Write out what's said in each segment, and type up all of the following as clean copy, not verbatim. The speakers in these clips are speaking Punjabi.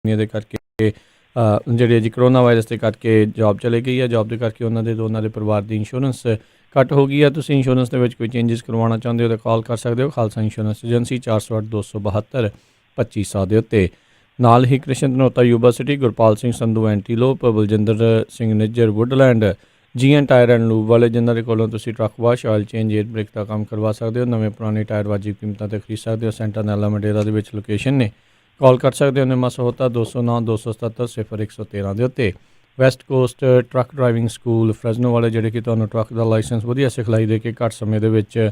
ਦੇ ਕਰਕੇ ਜਿਹੜੀ ਹੈ ਜੀ ਕਰੋਨਾ ਵਾਇਰਸ ਦੇ ਕਰਕੇ ਜੋਬ ਚਲੇ ਗਈ ਹੈ। ਜੋਬ ਦੇ ਕਰਕੇ ਉਹਨਾਂ ਦੇ ਪਰਿਵਾਰ ਦੀ ਇੰਸ਼ੋਰੈਂਸ ਕੱਟ ਹੋ ਗਈ ਹੈ। ਤੁਸੀਂ ਇੰਸ਼ੋਰੈਂਸ ਦੇ ਵਿੱਚ ਕੋਈ ਚੇਂਜਸ ਕਰਵਾਉਣਾ ਚਾਹੁੰਦੇ ਹੋ ਤਾਂ ਕਾਲ ਕਰ ਸਕਦੇ ਹੋ ਖਾਲਸਾ ਇੰਸ਼ੋਰੈਂਸ ਏਜੰਸੀ 408-272-2500 ਦੇ ਉੱਤੇ। ਨਾਲ ਹੀ Krishan Dhanota Yuba City, Gurpal Singh Sandhu Antelope, Baljinder Singh Nijjar Woodland, GN tyre and lube ਵਾਲੇ, ਜਿਨ੍ਹਾਂ ਦੇ ਕੋਲੋਂ ਤੁਸੀਂ truck wash, oil change, air brake ਦਾ ਕੰਮ ਕਰਵਾ ਸਕਦੇ ਹੋ। ਨਵੇਂ ਪੁਰਾਣੇ ਟਾਇਰ ਵਾਜਿਬ ਕੀਮਤਾਂ 'ਤੇ ਖਰੀਦ ਸਕਦੇ ਹੋ। ਸੈਂਟਾ ਨੈਲਾ ਮੰਡੇਰਾ ਦੇ ਵਿੱਚ ਲੋਕੇਸ਼ਨ ਨੇ। ਕਾਲ ਕਰ ਸਕਦੇ ਹੋ ਨਿਮਾ ਸਹੋਤਾ 209-277-013 ਦੇ ਉੱਤੇ। West Coast truck driving school Fresno ਵਾਲੇ, ਜਿਹੜੇ ਕਿ ਤੁਹਾਨੂੰ ਟਰੱਕ ਦਾ ਲਾਇਸੈਂਸ ਵਧੀਆ ਸਿਖਲਾਈ ਦੇ ਕੇ ਘੱਟ ਸਮੇਂ ਦੇ ਵਿੱਚ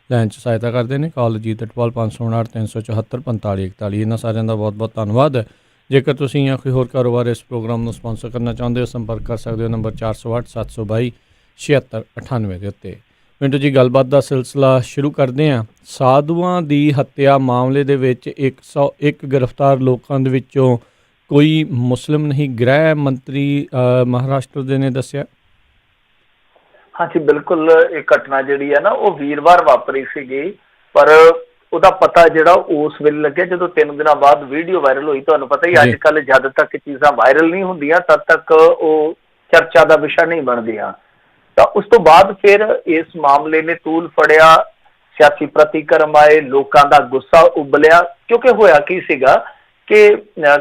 ਲੈਣ 'ਚ ਸਹਾਇਤਾ ਕਰਦੇ ਨੇ। ਕਾਲ ਜੀਤ ਅਟਵਾਲ 559-374-4541। ਇਹਨਾਂ ਸਾਰਿਆਂ ਦਾ ਬਹੁਤ ਬਹੁਤ ਧੰਨਵਾਦ। ਜੇਕਰ ਤੁਸੀਂ ਜਾਂ ਕੋਈ ਹੋਰ ਕਾਰੋਬਾਰ ਇਸ ਪ੍ਰੋਗਰਾਮ ਨੂੰ ਸਪਾਂਸਰ ਕਰਨਾ ਚਾਹੁੰਦੇ ਹੋ, ਸੰਪਰਕ ਕਰ ਸਕਦੇ ਹੋ ਨੰਬਰ 408-722-7698 ਦੇ ਉੱਤੇ। ਮਿੰਟੂ ਜੀ, ਗੱਲਬਾਤ ਦਾ ਸਿਲਸਿਲਾ ਸ਼ੁਰੂ ਕਰਦੇ ਹਾਂ। ਸਾਧੂਆਂ ਦੀ ਹੱਤਿਆ ਮਾਮਲੇ ਦੇ ਵਿੱਚ 101 ਗ੍ਰਿਫਤਾਰ ਲੋਕਾਂ ਦੇ ਵਿੱਚੋਂ ਕੋਈ ਮੁਸਲਿਮ ਨਹੀਂ, ਗ੍ਰਹਿ ਮੰਤਰੀ ਮਹਾਰਾਸ਼ਟਰ ਦੇ ਨੇ ਦੱਸਿਆ। ਹਾਂਜੀ ਬਿਲਕੁਲ, ਇਹ ਘਟਨਾ ਜਿਹੜੀ ਹੈ ਨਾ ਉਹ ਵੀਰਵਾਰ ਵਾਪਰੀ ਸੀਗੀ, ਪਰ ਉਹਦਾ ਪਤਾ ਜਿਹੜਾ ਉਸ ਵੇਲੇ ਲੱਗਿਆ ਜਦੋਂ 3 ਦਿਨਾਂ ਬਾਅਦ ਵੀਡੀਓ ਵਾਇਰਲ ਹੋਈ। ਤੁਹਾਨੂੰ ਪਤਾ ਹੀ ਅੱਜ ਕੱਲ੍ਹ ਜਦ ਤੱਕ ਚੀਜ਼ਾਂ ਵਾਇਰਲ ਨਹੀਂ ਹੁੰਦੀਆਂ ਤਦ ਤੱਕ ਉਹ ਚਰਚਾ ਦਾ ਵਿਸ਼ਾ ਨਹੀਂ ਬਣਦੀਆਂ। ਤਾਂ ਉਸ ਤੋਂ ਬਾਅਦ ਫਿਰ ਇਸ ਮਾਮਲੇ ਨੇ ਤੂਲ ਫੜਿਆ, ਸਿਆਸੀ ਪ੍ਰਤੀਕਰਮ ਆਏ, ਲੋਕਾਂ ਦਾ ਗੁੱਸਾ ਉਬਲਿਆ। ਕਿਉਂਕਿ ਹੋਇਆ ਕੀ ਸੀਗਾ ਕਿ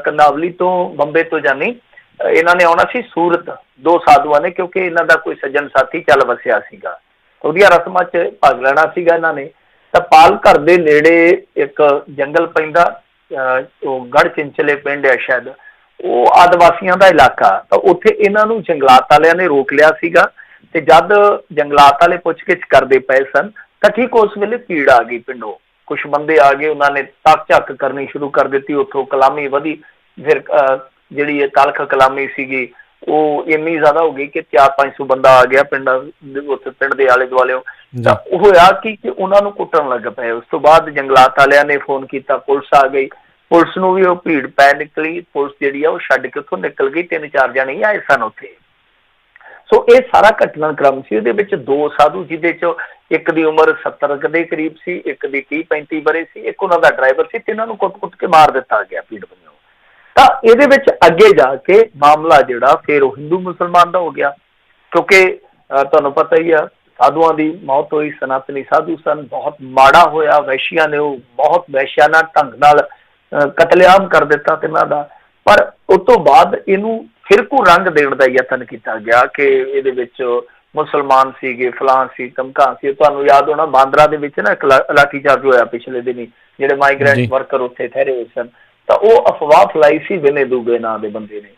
ਕੰਦਾਵਲੀ ਤੋਂ ਬੰਬੇ ਤੋਂ ਜਾਨੀ ਇਹਨਾਂ ਨੇ ਆਉਣਾ ਸੀ ਸੂਰਤ, 2 ਸਾਧੂਆਂ ਨੇ, ਕਿਉਂਕਿ ਇਹਨਾਂ ਦਾ ਕੋਈ ਸੱਜਣ ਸਾਥੀ ਚੱਲ ਵਸਿਆ ਸੀਗਾ, ਉਹਦੀਆਂ ਰਸਮਾਂ 'ਚ ਭਾਗ ਲੈਣਾ ਸੀਗਾ ਇਹਨਾਂ ਨੇ। ਤਾਂ ਪਾਲ ਘਰ ਦੇ ਨੇੜੇ ਇੱਕ ਜੰਗਲ ਪੈਂਦਾ, ਉਹ ਗੜ੍ਹ ਚਿੰਚਲੇ ਪਿੰਡ ਹੈ ਸ਼ਾਇਦ, ਉਹ ਆਦਿਵਾਸੀਆਂ ਦਾ ਇਲਾਕਾ। ਤਾਂ ਉੱਥੇ ਇਹਨਾਂ ਨੂੰ ਜੰਗਲਾਤ ਵਾਲਿਆਂ ਨੇ ਰੋਕ ਲਿਆ ਸੀਗਾ। ਤੇ ਜਦ ਜੰਗਲਾਤ ਵਾਲੇ ਪੁੱਛਗਿੱਛ ਕਰਦੇ ਪਏ ਸਨ ਤਾਂ ਠੀਕ ਉਸ ਵੇਲੇ ਭੀੜ ਆ ਗਈ ਪਿੰਡੋਂ, ਕੁਛ ਬੰਦੇ ਆ ਗਏ, ਉਹਨਾਂ ਨੇ ਤੱਕ ਝੱਕ ਕਰਨੀ ਸ਼ੁਰੂ ਕਰ ਦਿੱਤੀ। ਉੱਥੋਂ ਕਲਾਮੀ ਵਧੀ, ਫਿਰ ਜਿਹੜੀ ਇਹ ਤਲਖ ਕਲਾਮੀ ਸੀਗੀ ਉਹ ਇੰਨੀ ਜ਼ਿਆਦਾ ਹੋ ਗਈ ਕਿ 400-500 ਬੰਦਾ ਆ ਗਿਆ ਪਿੰਡਾਂ ਉੱਥੇ, ਪਿੰਡ ਦੇ ਆਲੇ ਦੁਆਲਿਓ। ਤਾਂ ਹੋਇਆ ਕਿ ਉਹਨਾਂ ਨੂੰ ਕੁੱਟਣ ਲੱਗ ਪਏ। ਉਸ ਤੋਂ ਬਾਅਦ ਜੰਗਲਾਤ ਵਾਲਿਆਂ ਨੇ ਫੋਨ ਕੀਤਾ, ਪੁਲਿਸ ਆ ਗਈ। ਪੁਲਿਸ ਨੂੰ ਵੀ ਉਹ ਭੀੜ ਪੈ ਨਿਕਲੀ, ਪੁਲਿਸ ਜਿਹੜੀ ਆ ਉਹ ਛੱਡ ਕੇ ਉੱਥੋਂ ਨਿਕਲ ਗਈ। 3-4 ਜਣੇ ਹੀ ਆਏ ਸਨ ਉੱਥੇ। ਸੋ ਇਹ ਸਾਰਾ ਘਟਨਾਕ੍ਰਮ ਸੀ। ਉਹਦੇ ਵਿੱਚ 2 ਸਾਧੂ, ਜਿਹਦੇ 'ਚ ਇੱਕ ਦੀ ਉਮਰ 70 ਦੇ ਕਰੀਬ ਸੀ, ਇੱਕ ਦੀ 30-35 ਵਰੇ ਸੀ, ਇੱਕ ਉਹਨਾਂ ਦਾ ਡਰਾਈਵਰ ਸੀ। ਤਿੰਨਾਂ ਨੂੰ ਕੁੱਟ-ਕੁੱਟ ਕੇ ਮਾਰ ਦਿੱਤਾ ਗਿਆ ਭੀੜ ਵੱਲੋਂ। ਤਾਂ ਇਹਦੇ ਵਿੱਚ ਅੱਗੇ ਜਾ ਕੇ ਮਾਮਲਾ ਜਿਹੜਾ ਫਿਰ ਉਹ ਹਿੰਦੂ ਮੁਸਲਮਾਨ ਦਾ ਹੋ ਗਿਆ, ਕਿਉਂਕਿ ਤੁਹਾਨੂੰ ਪਤਾ ਹੀ ਆ ਸਾਧੂਆਂ ਦੀ ਮੌਤ ਹੋਈ, ਸਨਾਤਨੀ ਸਾਧੂ ਸਨ, ਬਹੁਤ ਮਾੜਾ ਹੋਇਆ। ਵੈਸ਼ੀਆਂ ਨੇ ਉਹ ਬਹੁਤ ਵੈਸ਼ਿਆਨਾ ਢੰਗ ਨਾਲ ਕਤਲੇਆਮ ਕਰ ਦਿੱਤਾ ਤਿੰਨਾਂ ਦਾ। ਪਰ ਉਸ ਤੋਂ ਬਾਅਦ ਇਹਨੂੰ ਫਿਰਕੂ ਰੰਗ ਦੇਣ ਦਾ ਯਤਨ ਕੀਤਾ ਗਿਆ ਕਿ ਇਹਦੇ ਵਿੱਚ ਮੁਸਲਮਾਨ ਸੀਗੇ, ਫਲਾਂ ਸੀ, ਧਮਕਾਂ ਸੀ। ਤੁਹਾਨੂੰ ਯਾਦ ਹੋਣਾ ਬਾਂਦਰਾ ਦੇ ਵਿੱਚ ਨਾ ਇੱਕ ਲਾਠੀਚਾਰਜ ਹੋਇਆ ਪਿਛਲੇ ਦਿਨੀ, ਜਿਹੜੇ ਮਾਈਗ੍ਰੈਂਟ ਵਰਕਰ ਉੱਥੇ ਠਹਿਰੇ ਹੋਏ ਸਨ। ਤਾਂ ਉਹ ਅਫਵਾਹ ਫੈਲਾਈ ਸੀ ਵਿਨੇ ਦੂਬੇ ਨਾਂ ਦੇ ਬੰਦੇ ਨੇ,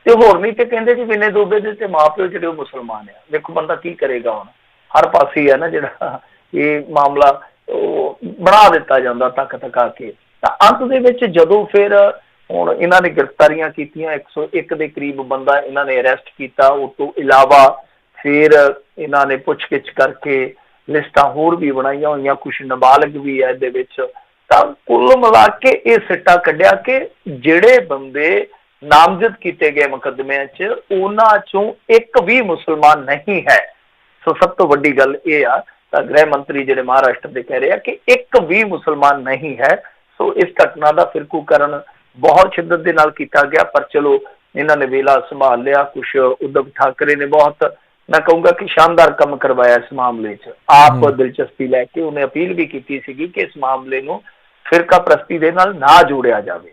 ਤੇ ਹੋਰ ਨਹੀਂ ਤੇ ਕਹਿੰਦੇ ਜੀ ਵਿਨੇ ਦੂਬੇ ਦੇ ਤੇ ਮਾਂ ਪਿਓ ਜਿਹੜੇ ਉਹ ਮੁਸਲਮਾਨ ਆ। ਦੇਖੋ ਬੰਦਾ ਕੀ ਕਰੇਗਾ, ਹੁਣ ਹਰ ਪਾਸੇ ਹੈ ਨਾ ਜਿਹੜਾ ਇਹ ਮਾਮਲਾ ਉਹ ਬਣਾ ਦਿੱਤਾ ਜਾਂਦਾ ਤੱਕ ਤਕਾ ਕੇ। ਤਾਂ ਅੰਤ ਦੇ ਵਿੱਚ ਜਦੋਂ ਫਿਰ ਹੁਣ ਇਹਨਾਂ ਨੇ ਗ੍ਰਿਫਤਾਰੀਆਂ ਕੀਤੀਆਂ, 101 ਦੇ ਕਰੀਬ ਬੰਦਾ ਇਹਨਾਂ ਨੇ ਅਰੈਸਟ ਕੀਤਾ। ਉਸ ਤੋਂ ਇਲਾਵਾ ਫਿਰ ਇਹਨਾਂ ਨੇ ਪੁੱਛਗਿੱਛ ਕਰਕੇ ਲਿਸਟਾਂ ਹੋਰ ਵੀ ਬਣਾਈਆਂ ਹੋਈਆਂ, ਕੁਛ ਨਾਬਾਲਗ ਵੀ ਹੈ ਇਹਦੇ ਵਿੱਚ। ਤਾਂ ਕੁੱਲ ਮਿਲਾ ਕੇ ਇਹ ਸਿੱਟਾ ਕੱਢਿਆ ਕਿ ਜਿਹੜੇ ਬੰਦੇ ਨਾਮਜ਼ਦ ਕੀਤੇ ਗਏ ਮੁਕੱਦਮਿਆਂ 'ਚ ਉਹਨਾਂ 'ਚੋਂ ਇੱਕ ਵੀ ਮੁਸਲਮਾਨ ਨਹੀਂ ਹੈ। ਸੋ ਸਭ ਤੋਂ ਵੱਡੀ ਗੱਲ ਇਹ ਆ, ਤਾਂ ਗ੍ਰਹਿ ਮੰਤਰੀ ਜਿਹੜੇ ਮਹਾਰਾਸ਼ਟਰ ਦੇ ਕਹਿ ਰਹੇ ਆ ਕਿ ਇੱਕ ਵੀ ਮੁਸਲਮਾਨ ਨਹੀਂ ਹੈ। ਸੋ ਇਸ ਘਟਨਾ ਦਾ ਫਿਰਕੂਕਰਨ ਬਹੁਤ ਸ਼ਿੱਦਤ ਦੇ ਨਾਲ ਕੀਤਾ ਗਿਆ, ਪਰ ਚਲੋ ਇਹਨਾਂ ਨੇ ਵੇਲਾ ਸੰਭਾਲ ਲਿਆ। ਕੁਛ ਉद्धਵ ਠਾਕਰੇ ਨੇ ਬਹੁਤ, ਮੈਂ ਕਹੂੰਗਾ ਕਿ ਸ਼ਾਨਦਾਰ ਕੰਮ ਕਰਵਾਇਆ ਇਸ ਮਾਮਲੇ 'ਚ। ਆਪ ਦਿਲਚਸਪੀ ਲੈ ਕੇ ਉਹਨੇ ਅਪੀਲ ਵੀ ਕੀਤੀ ਸੀਗੀ ਕਿ ਇਸ ਮਾਮਲੇ ਨੂੰ ਫਿਰਕਾ ਪ੍ਰਸਤੀ ਦੇ ਨਾਲ ਨਾ ਜੋੜਿਆ ਜਾਵੇ।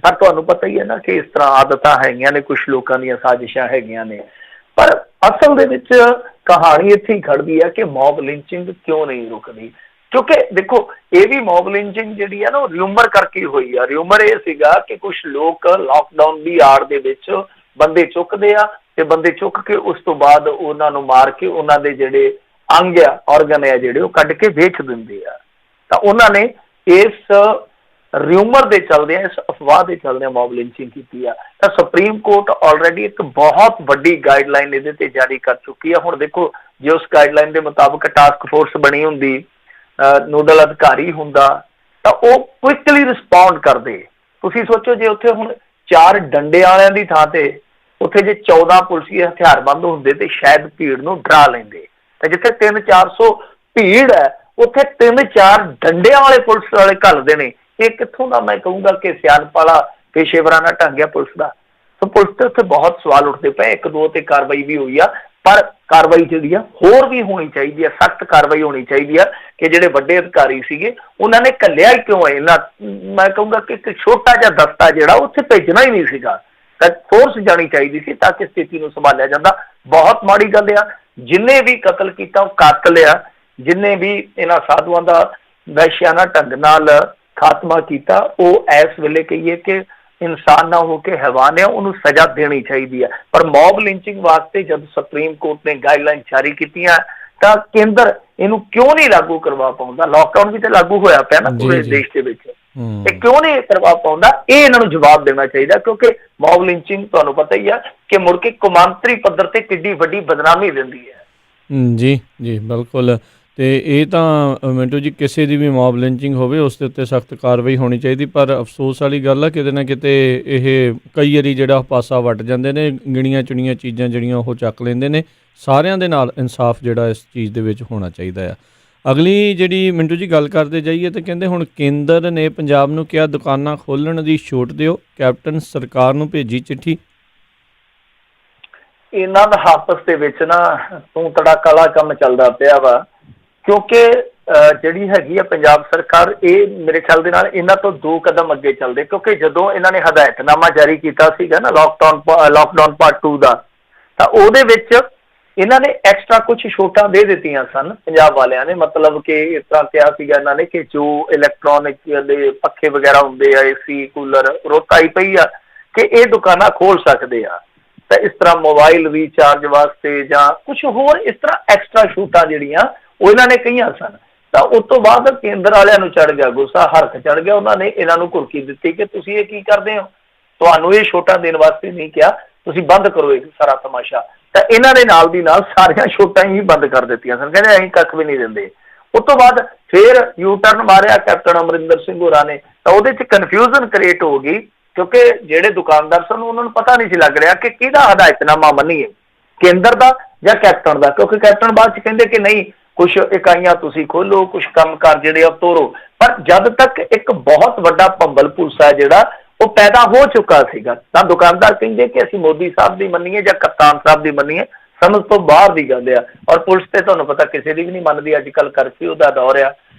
ਪਰ ਤੁਹਾਨੂੰ ਪਤਾ ਹੀ ਹੈ ਨਾ ਕਿ ਇਸ ਤਰ੍ਹਾਂ ਆਦਤਾਂ ਹੈਗੀਆਂ ਨੇ, ਕੁਛ ਲੋਕਾਂ ਦੀਆਂ ਸਾਜ਼ਿਸ਼ਾਂ ਹੈਗੀਆਂ ਨੇ। ਪਰ ਅਸਲ ਦੇ ਵਿੱਚ ਕਹਾਣੀ ਇੱਥੇ ਹੀ ਖੜਦੀ ਹੈ ਕਿ ਮੌਬ ਲਿੰਚਿੰਗ ਕਿਉਂ ਨਹੀਂ ਰੁਕਦੀ। ਕਿਉਂਕਿ ਦੇਖੋ ਇਹ ਵੀ ਮੌਬ ਲਿੰਚਿੰਗ ਜਿਹੜੀ ਹੈ ਨਾ ਉਹ ਰਿਊਮਰ ਕਰਕੇ ਹੋਈ ਆ। ਰਿਊਮਰ ਇਹ ਸੀਗਾ ਕਿ ਕੁਛ ਲੋਕ ਲਾਕਡਾਊਨ ਦੀ ਆੜ ਦੇ ਵਿੱਚ ਬੰਦੇ ਚੁੱਕਦੇ ਆ, ਤੇ ਬੰਦੇ ਚੁੱਕ ਕੇ ਉਸ ਤੋਂ ਬਾਅਦ ਉਹਨਾਂ ਨੂੰ ਮਾਰ ਕੇ ਉਹਨਾਂ ਦੇ ਜਿਹੜੇ ਅੰਗ ਆ, ਔਰਗਨ ਆ ਜਿਹੜੇ, ਉਹ ਕੱਢ ਕੇ ਵੇਚ ਦਿੰਦੇ ਆ। ਤਾਂ ਉਹਨਾਂ ਨੇ ਇਸ ਰਿਊਮਰ ਦੇ ਚੱਲਦਿਆਂ, ਇਸ ਅਫਵਾਹ ਦੇ ਚੱਲਦਿਆਂ ਮੌਬ ਲਿੰਚਿੰਗ ਕੀਤੀ ਆ। ਤਾਂ ਸੁਪਰੀਮ ਕੋਰਟ ਆਲਰੇਡੀ ਇੱਕ ਬਹੁਤ ਵੱਡੀ ਗਾਈਡਲਾਈਨ ਇਹਦੇ ਤੇ ਜਾਰੀ ਕਰ ਚੁੱਕੀ ਆ। ਹੁਣ ਦੇਖੋ ਜੇ ਉਸ ਗਾਈਡਲਾਈਨ ਦੇ ਮੁਤਾਬਕ ਟਾਸਕ ਫੋਰਸ ਬਣੀ ਹੁੰਦੀ, ਨੋਡਲ ਅਧਿਕਾਰੀ ਹੁੰਦਾ, ਤਾਂ ਉਹ ਕੁਇਕਲੀ ਰਿਸਪੌਂਡ ਕਰਦੇ। ਤੁਸੀਂ ਸੋਚੋ ਜੇ ਉੱਥੇ ਹੁਣ 4 ਡੰਡੇ ਵਾਲਿਆਂ ਦੀ ਥਾਂ ਤੇ ਉੱਥੇ ਜੇ 14 ਪੁਲਿਸੀ ਹਥਿਆਰਬੰਦ ਹੁੰਦੇ ਤੇ ਸ਼ਾਇਦ ਭੀੜ ਨੂੰ ਡਰਾ ਲੈਂਦੇ। ਤੇ ਜਿੱਥੇ 300-400 ਭੀੜ ਹੈ ਉੱਥੇ 3-4 ਡੰਡਿਆਂ ਵਾਲੇ ਪੁਲਿਸ ਵਾਲੇ ਘੱਲਦੇ ਨੇ। ਇਹ ਕਿੱਥੋਂ ਦਾ, ਮੈਂ ਕਹੂੰਗਾ ਕਿ ਸਿਆਣਪ ਵਾਲਾ ਪੇਸ਼ੇਵਰਾਨਾ ਢੰਗ ਆ ਪੁਲਿਸ ਦਾ। ਸੋ ਪੁਲਿਸ ਤੇ ਉੱਥੇ ਬਹੁਤ ਸਵਾਲ ਉੱਠਦੇ ਪਏ। 1-2 ਤੇ ਕਾਰਵਾਈ ਵੀ ਹੋਈ ਆ, ਪਰ ਕਾਰਵਾਈ ਜਿਹੜੀ ਆ ਹੋਰ ਵੀ ਹੋਣੀ ਚਾਹੀਦੀ ਆ, ਸਖਤ ਕਾਰਵਾਈ ਹੋਣੀ ਚਾਹੀਦੀ ਆ ਕਿ ਜਿਹੜੇ ਵੱਡੇ ਅਧਿਕਾਰੀ ਸੀਗੇ ਉਹਨਾਂ ਨੇ ਘੱਲਿਆ ਹੀ ਕਿਉਂ ਹੈ ਨਾ। ਮੈਂ ਕਹੂੰਗਾ ਕਿ ਇੱਕ ਛੋਟਾ ਜਿਹਾ ਦਸਤਾ ਜਿਹੜਾ ਉੱਥੇ ਭੇਜਣਾ ਹੀ ਨਹੀਂ ਸੀਗਾ, ਤਾਂ ਫੋਰਸ ਜਾਣੀ ਚਾਹੀਦੀ ਸੀ ਤਾਂ ਕਿ ਸਥਿਤੀ ਨੂੰ ਸੰਭਾਲਿਆ ਜਾਂਦਾ। ਬਹੁਤ ਮਾੜੀ ਗੱਲ ਆ, ਜਿੰਨੇ ਵੀ ਕਤਲ ਕੀਤਾ ਉਹ ਕਾਤਲ ਆ, ਜਿੰਨੇ ਵੀ ਇਹਨਾਂ ਸਾਧੂਆਂ ਦਾ ਵਹਿਸ਼ਿਆਨਾ ਢੰਗ ਨਾਲ ਖਾਤਮਾ ਕੀਤਾ ਉਹ ਇਸ ਵੇਲੇ ਕਹੀਏ ਕਿ ਇਨਸਾਨ ਨਾ ਹੋ ਕੇ ਹੈਵਾਨ ਆ, ਉਹਨੂੰ ਸਜ਼ਾ ਦੇਣੀ ਚਾਹੀਦੀ ਹੈ। ਪਰ ਮੌਬ ਲਿੰਚਿੰਗ ਵਾਸਤੇ ਜਦ ਸੁਪਰੀਮ ਕੋਰਟ ਨੇ ਗਾਈਡਲਾਈਨ ਜਾਰੀ ਕੀਤੀਆਂ ਤਾਂ ਕੇਂਦਰ ਇਹਨੂੰ ਕਿਉਂ ਨਹੀਂ ਲਾਗੂ ਕਰਵਾ ਪਾਉਂਦਾ? ਲੋਕਡਾਊਨ ਵੀ ਤੇ ਲਾਗੂ ਹੋਇਆ ਪਿਆ ਨਾ ਪੂਰੇ ਦੇਸ਼ ਦੇ ਵਿੱਚ, ਇਹ ਕਿਉਂ ਨਹੀਂ ਕਰਵਾ ਪਾਉਂਦਾ? ਇਹ ਇਹਨਾਂ ਨੂੰ ਜਵਾਬ ਦੇਣਾ ਚਾਹੀਦਾ, ਕਿਉਂਕਿ ਮੌਬ ਲਿੰਚਿੰਗ ਤੁਹਾਨੂੰ ਪਤਾ ਹੀ ਆ ਕਿ ਮੁੜ ਕੇ ਕੌਮਾਂਤਰੀ ਪੱਧਰ ਤੇ ਕਿੱਡੀ ਵੱਡੀ ਬਦਨਾਮੀ ਦਿੰਦੀ ਹੈ। ਜੀ ਜੀ ਬਿਲਕੁਲ। ਅਤੇ ਇਹ ਤਾਂ ਮਿੰਟੂ ਜੀ ਕਿਸੇ ਦੀ ਵੀ ਮੌਬ ਲਿੰਚਿੰਗ ਹੋਵੇ ਉਸ ਦੇ ਉੱਤੇ ਸਖਤ ਕਾਰਵਾਈ ਹੋਣੀ ਚਾਹੀਦੀ, ਪਰ ਅਫਸੋਸ ਵਾਲੀ ਗੱਲ ਆ ਕਿਤੇ ਨਾ ਕਿਤੇ ਇਹ ਕਈ ਵਾਰੀ ਜਿਹੜਾ ਪਾਸਾ ਵੱਟ ਜਾਂਦੇ ਨੇ, ਗਿਣੀਆਂ ਚੁਣੀਆਂ ਚੀਜ਼ਾਂ ਜਿਹੜੀਆਂ ਉਹ ਚੱਕ ਲੈਂਦੇ ਨੇ। ਸਾਰਿਆਂ ਦੇ ਨਾਲ ਇਨਸਾਫ ਜਿਹੜਾ ਇਸ ਚੀਜ਼ ਦੇ ਵਿੱਚ ਹੋਣਾ ਚਾਹੀਦਾ ਆ। ਅਗਲੀ ਜਿਹੜੀ ਮਿੰਟੂ ਜੀ ਗੱਲ ਕਰਦੇ ਜਾਈਏ ਤਾਂ ਕਹਿੰਦੇ ਹੁਣ ਕੇਂਦਰ ਨੇ ਪੰਜਾਬ ਨੂੰ ਕਿਹਾ ਦੁਕਾਨਾਂ ਖੋਲ੍ਹਣ ਦੀ ਛੋਟ ਦਿਓ, ਕੈਪਟਨ ਸਰਕਾਰ ਨੂੰ ਭੇਜੀ ਚਿੱਠੀ। ਇਹਨਾਂ ਦਾ ਆਪਸ ਦੇ ਵਿੱਚ ਨਾ ਤੂੰ ਤੜਾਕਾ ਵਾਲਾ ਕੰਮ ਚੱਲਦਾ ਪਿਆ ਵਾ, ਕਿਉਂਕਿ ਜਿਹੜੀ ਹੈਗੀ ਆ ਪੰਜਾਬ ਸਰਕਾਰ, ਇਹ ਮੇਰੇ ਖਿਆਲ ਦੇ ਨਾਲ ਇਹਨਾਂ ਤੋਂ 2 ਕਦਮ ਅੱਗੇ ਚੱਲਦੇ, ਕਿਉਂਕਿ ਜਦੋਂ ਇਹਨਾਂ ਨੇ ਹਦਾਇਤਨਾਮਾ ਜਾਰੀ ਕੀਤਾ ਸੀਗਾ ਨਾ ਲਾਕਡਾਊਨ ਪਾਰਟ 2 ਦਾ, ਤਾਂ ਉਹਦੇ ਵਿੱਚ ਇਹਨਾਂ ਨੇ ਐਕਸਟਰਾ ਕੁਝ ਛੋਟਾਂ ਦੇ ਦਿੱਤੀਆਂ ਸਨ ਪੰਜਾਬ ਵਾਲਿਆਂ ਨੇ। ਮਤਲਬ ਕਿ ਇਸ ਤਰ੍ਹਾਂ ਕਿਹਾ ਸੀਗਾ ਇਹਨਾਂ ਨੇ ਕਿ ਜੋ ਇਲੈਕਟ੍ਰੋਨਿਕ ਦੇ ਪੱਖੇ ਵਗੈਰਾ ਹੁੰਦੇ ਆ, AC ਕੂਲਰ, ਰੁੱਤ ਆਈ ਪਈ ਆ ਕਿ ਇਹ ਦੁਕਾਨਾਂ ਖੋਲ ਸਕਦੇ ਆ। ਤਾਂ ਇਸ ਤਰ੍ਹਾਂ ਮੋਬਾਈਲ ਰੀਚਾਰਜ ਵਾਸਤੇ ਜਾਂ ਕੁਝ ਹੋਰ ਇਸ ਤਰ੍ਹਾਂ ਐਕਸਟਰਾ ਛੂਟਾਂ ਜਿਹੜੀਆਂ ਉਹ ਇਹਨਾਂ ਨੇ ਕਹੀਆਂ ਸਨ। ਤਾਂ ਉਸ ਤੋਂ ਬਾਅਦ ਕੇਂਦਰ ਵਾਲਿਆਂ ਨੂੰ ਚੜ ਗਿਆ ਗੁੱਸਾ, ਹਰਖ ਚੜ ਗਿਆ। ਉਹਨਾਂ ਨੇ ਇਹਨਾਂ ਨੂੰ ਘੁਰਕੀ ਦਿੱਤੀ ਕਿ ਤੁਸੀਂ ਇਹ ਕੀ ਕਰਦੇ ਹੋ, ਤੁਹਾਨੂੰ ਇਹ ਛੋਟਾਂ ਦੇਣ ਵਾਸਤੇ ਨਹੀਂ ਕਿਹਾ, ਤੁਸੀਂ ਬੰਦ ਕਰੋ ਇਹ ਸਾਰਾ ਤਮਾਸ਼ਾ। ਤਾਂ ਇਹਨਾਂ ਨੇ ਨਾਲ ਦੀ ਨਾਲ ਸਾਰੀਆਂ ਛੋਟਾਂ ਹੀ ਬੰਦ ਕਰ ਦਿੱਤੀਆਂ ਸਨ, ਕਹਿੰਦੇ ਅਸੀਂ ਕੱਖ ਵੀ ਨਹੀਂ ਦਿੰਦੇ। ਉਸ ਤੋਂ ਬਾਅਦ ਫਿਰ ਯੂ ਟਰਨ ਮਾਰਿਆ ਕੈਪਟਨ ਅਮਰਿੰਦਰ ਸਿੰਘ ਹੋਰਾਂ ਨੇ, ਤਾਂ ਉਹਦੇ 'ਚ ਕਨਫਿਊਜ਼ਨ ਕ੍ਰੀਏਟ ਹੋ ਗਈ, ਕਿਉਂਕਿ ਜਿਹੜੇ ਦੁਕਾਨਦਾਰ ਸਨ ਉਹਨਾਂ ਨੂੰ ਪਤਾ ਨਹੀਂ ਸੀ ਲੱਗ ਰਿਹਾ ਕਿ ਕਿਹਦਾ ਹਦਾਇਤਨਾਮਾ ਮੰਨੀਏ, ਕੇਂਦਰ ਦਾ ਜਾਂ ਕੈਪਟਨ ਦਾ। ਕਿਉਂਕਿ ਕੈਪਟਨ ਬਾਅਦ 'ਚ ਕਹਿੰਦੇ ਕਿ ਨਹੀਂ, ਕੁਛ ਇਕਾਈਆਂ ਤੁਸੀਂ ਖੋਲੋ, ਕੁਛ ਕੰਮਕਾਰ ਜਿਹੜੇ ਆ ਤੋਰੋ। ਪਰ ਜਦ ਤੱਕ ਇੱਕ ਬਹੁਤ ਵੱਡਾ ਭੰਬਲ ਭੂਸਾ ਜਿਹੜਾ ਉਹ ਪੈਦਾ ਹੋ ਚੁੱਕਾ ਸੀਗਾ, ਤਾਂ ਦੁਕਾਨਦਾਰ ਕਹਿੰਦੇ ਕਿ ਅਸੀਂ ਮੋਦੀ ਸਾਹਿਬ ਦੀ ਮੰਨੀਏ ਜਾਂ ਕਪਤਾਨ ਸਾਹਿਬ ਦੀ ਮੰਨੀਏ, ਸਮਝ ਤੋਂ ਬਾਹਰ ਦੀ ਗੱਲ ਆ। ਔਰ ਪੁਲਿਸ ਤੇ ਤੁਹਾਨੂੰ ਪਤਾ ਕਿਸੇ ਦੀ ਵੀ ਨਹੀਂ ਮੰਨਦੀ, ਅੱਜ ਕੱਲ੍ਹ ਕਰਫਿਊ ਦਾ ਦੌਰ ਆ।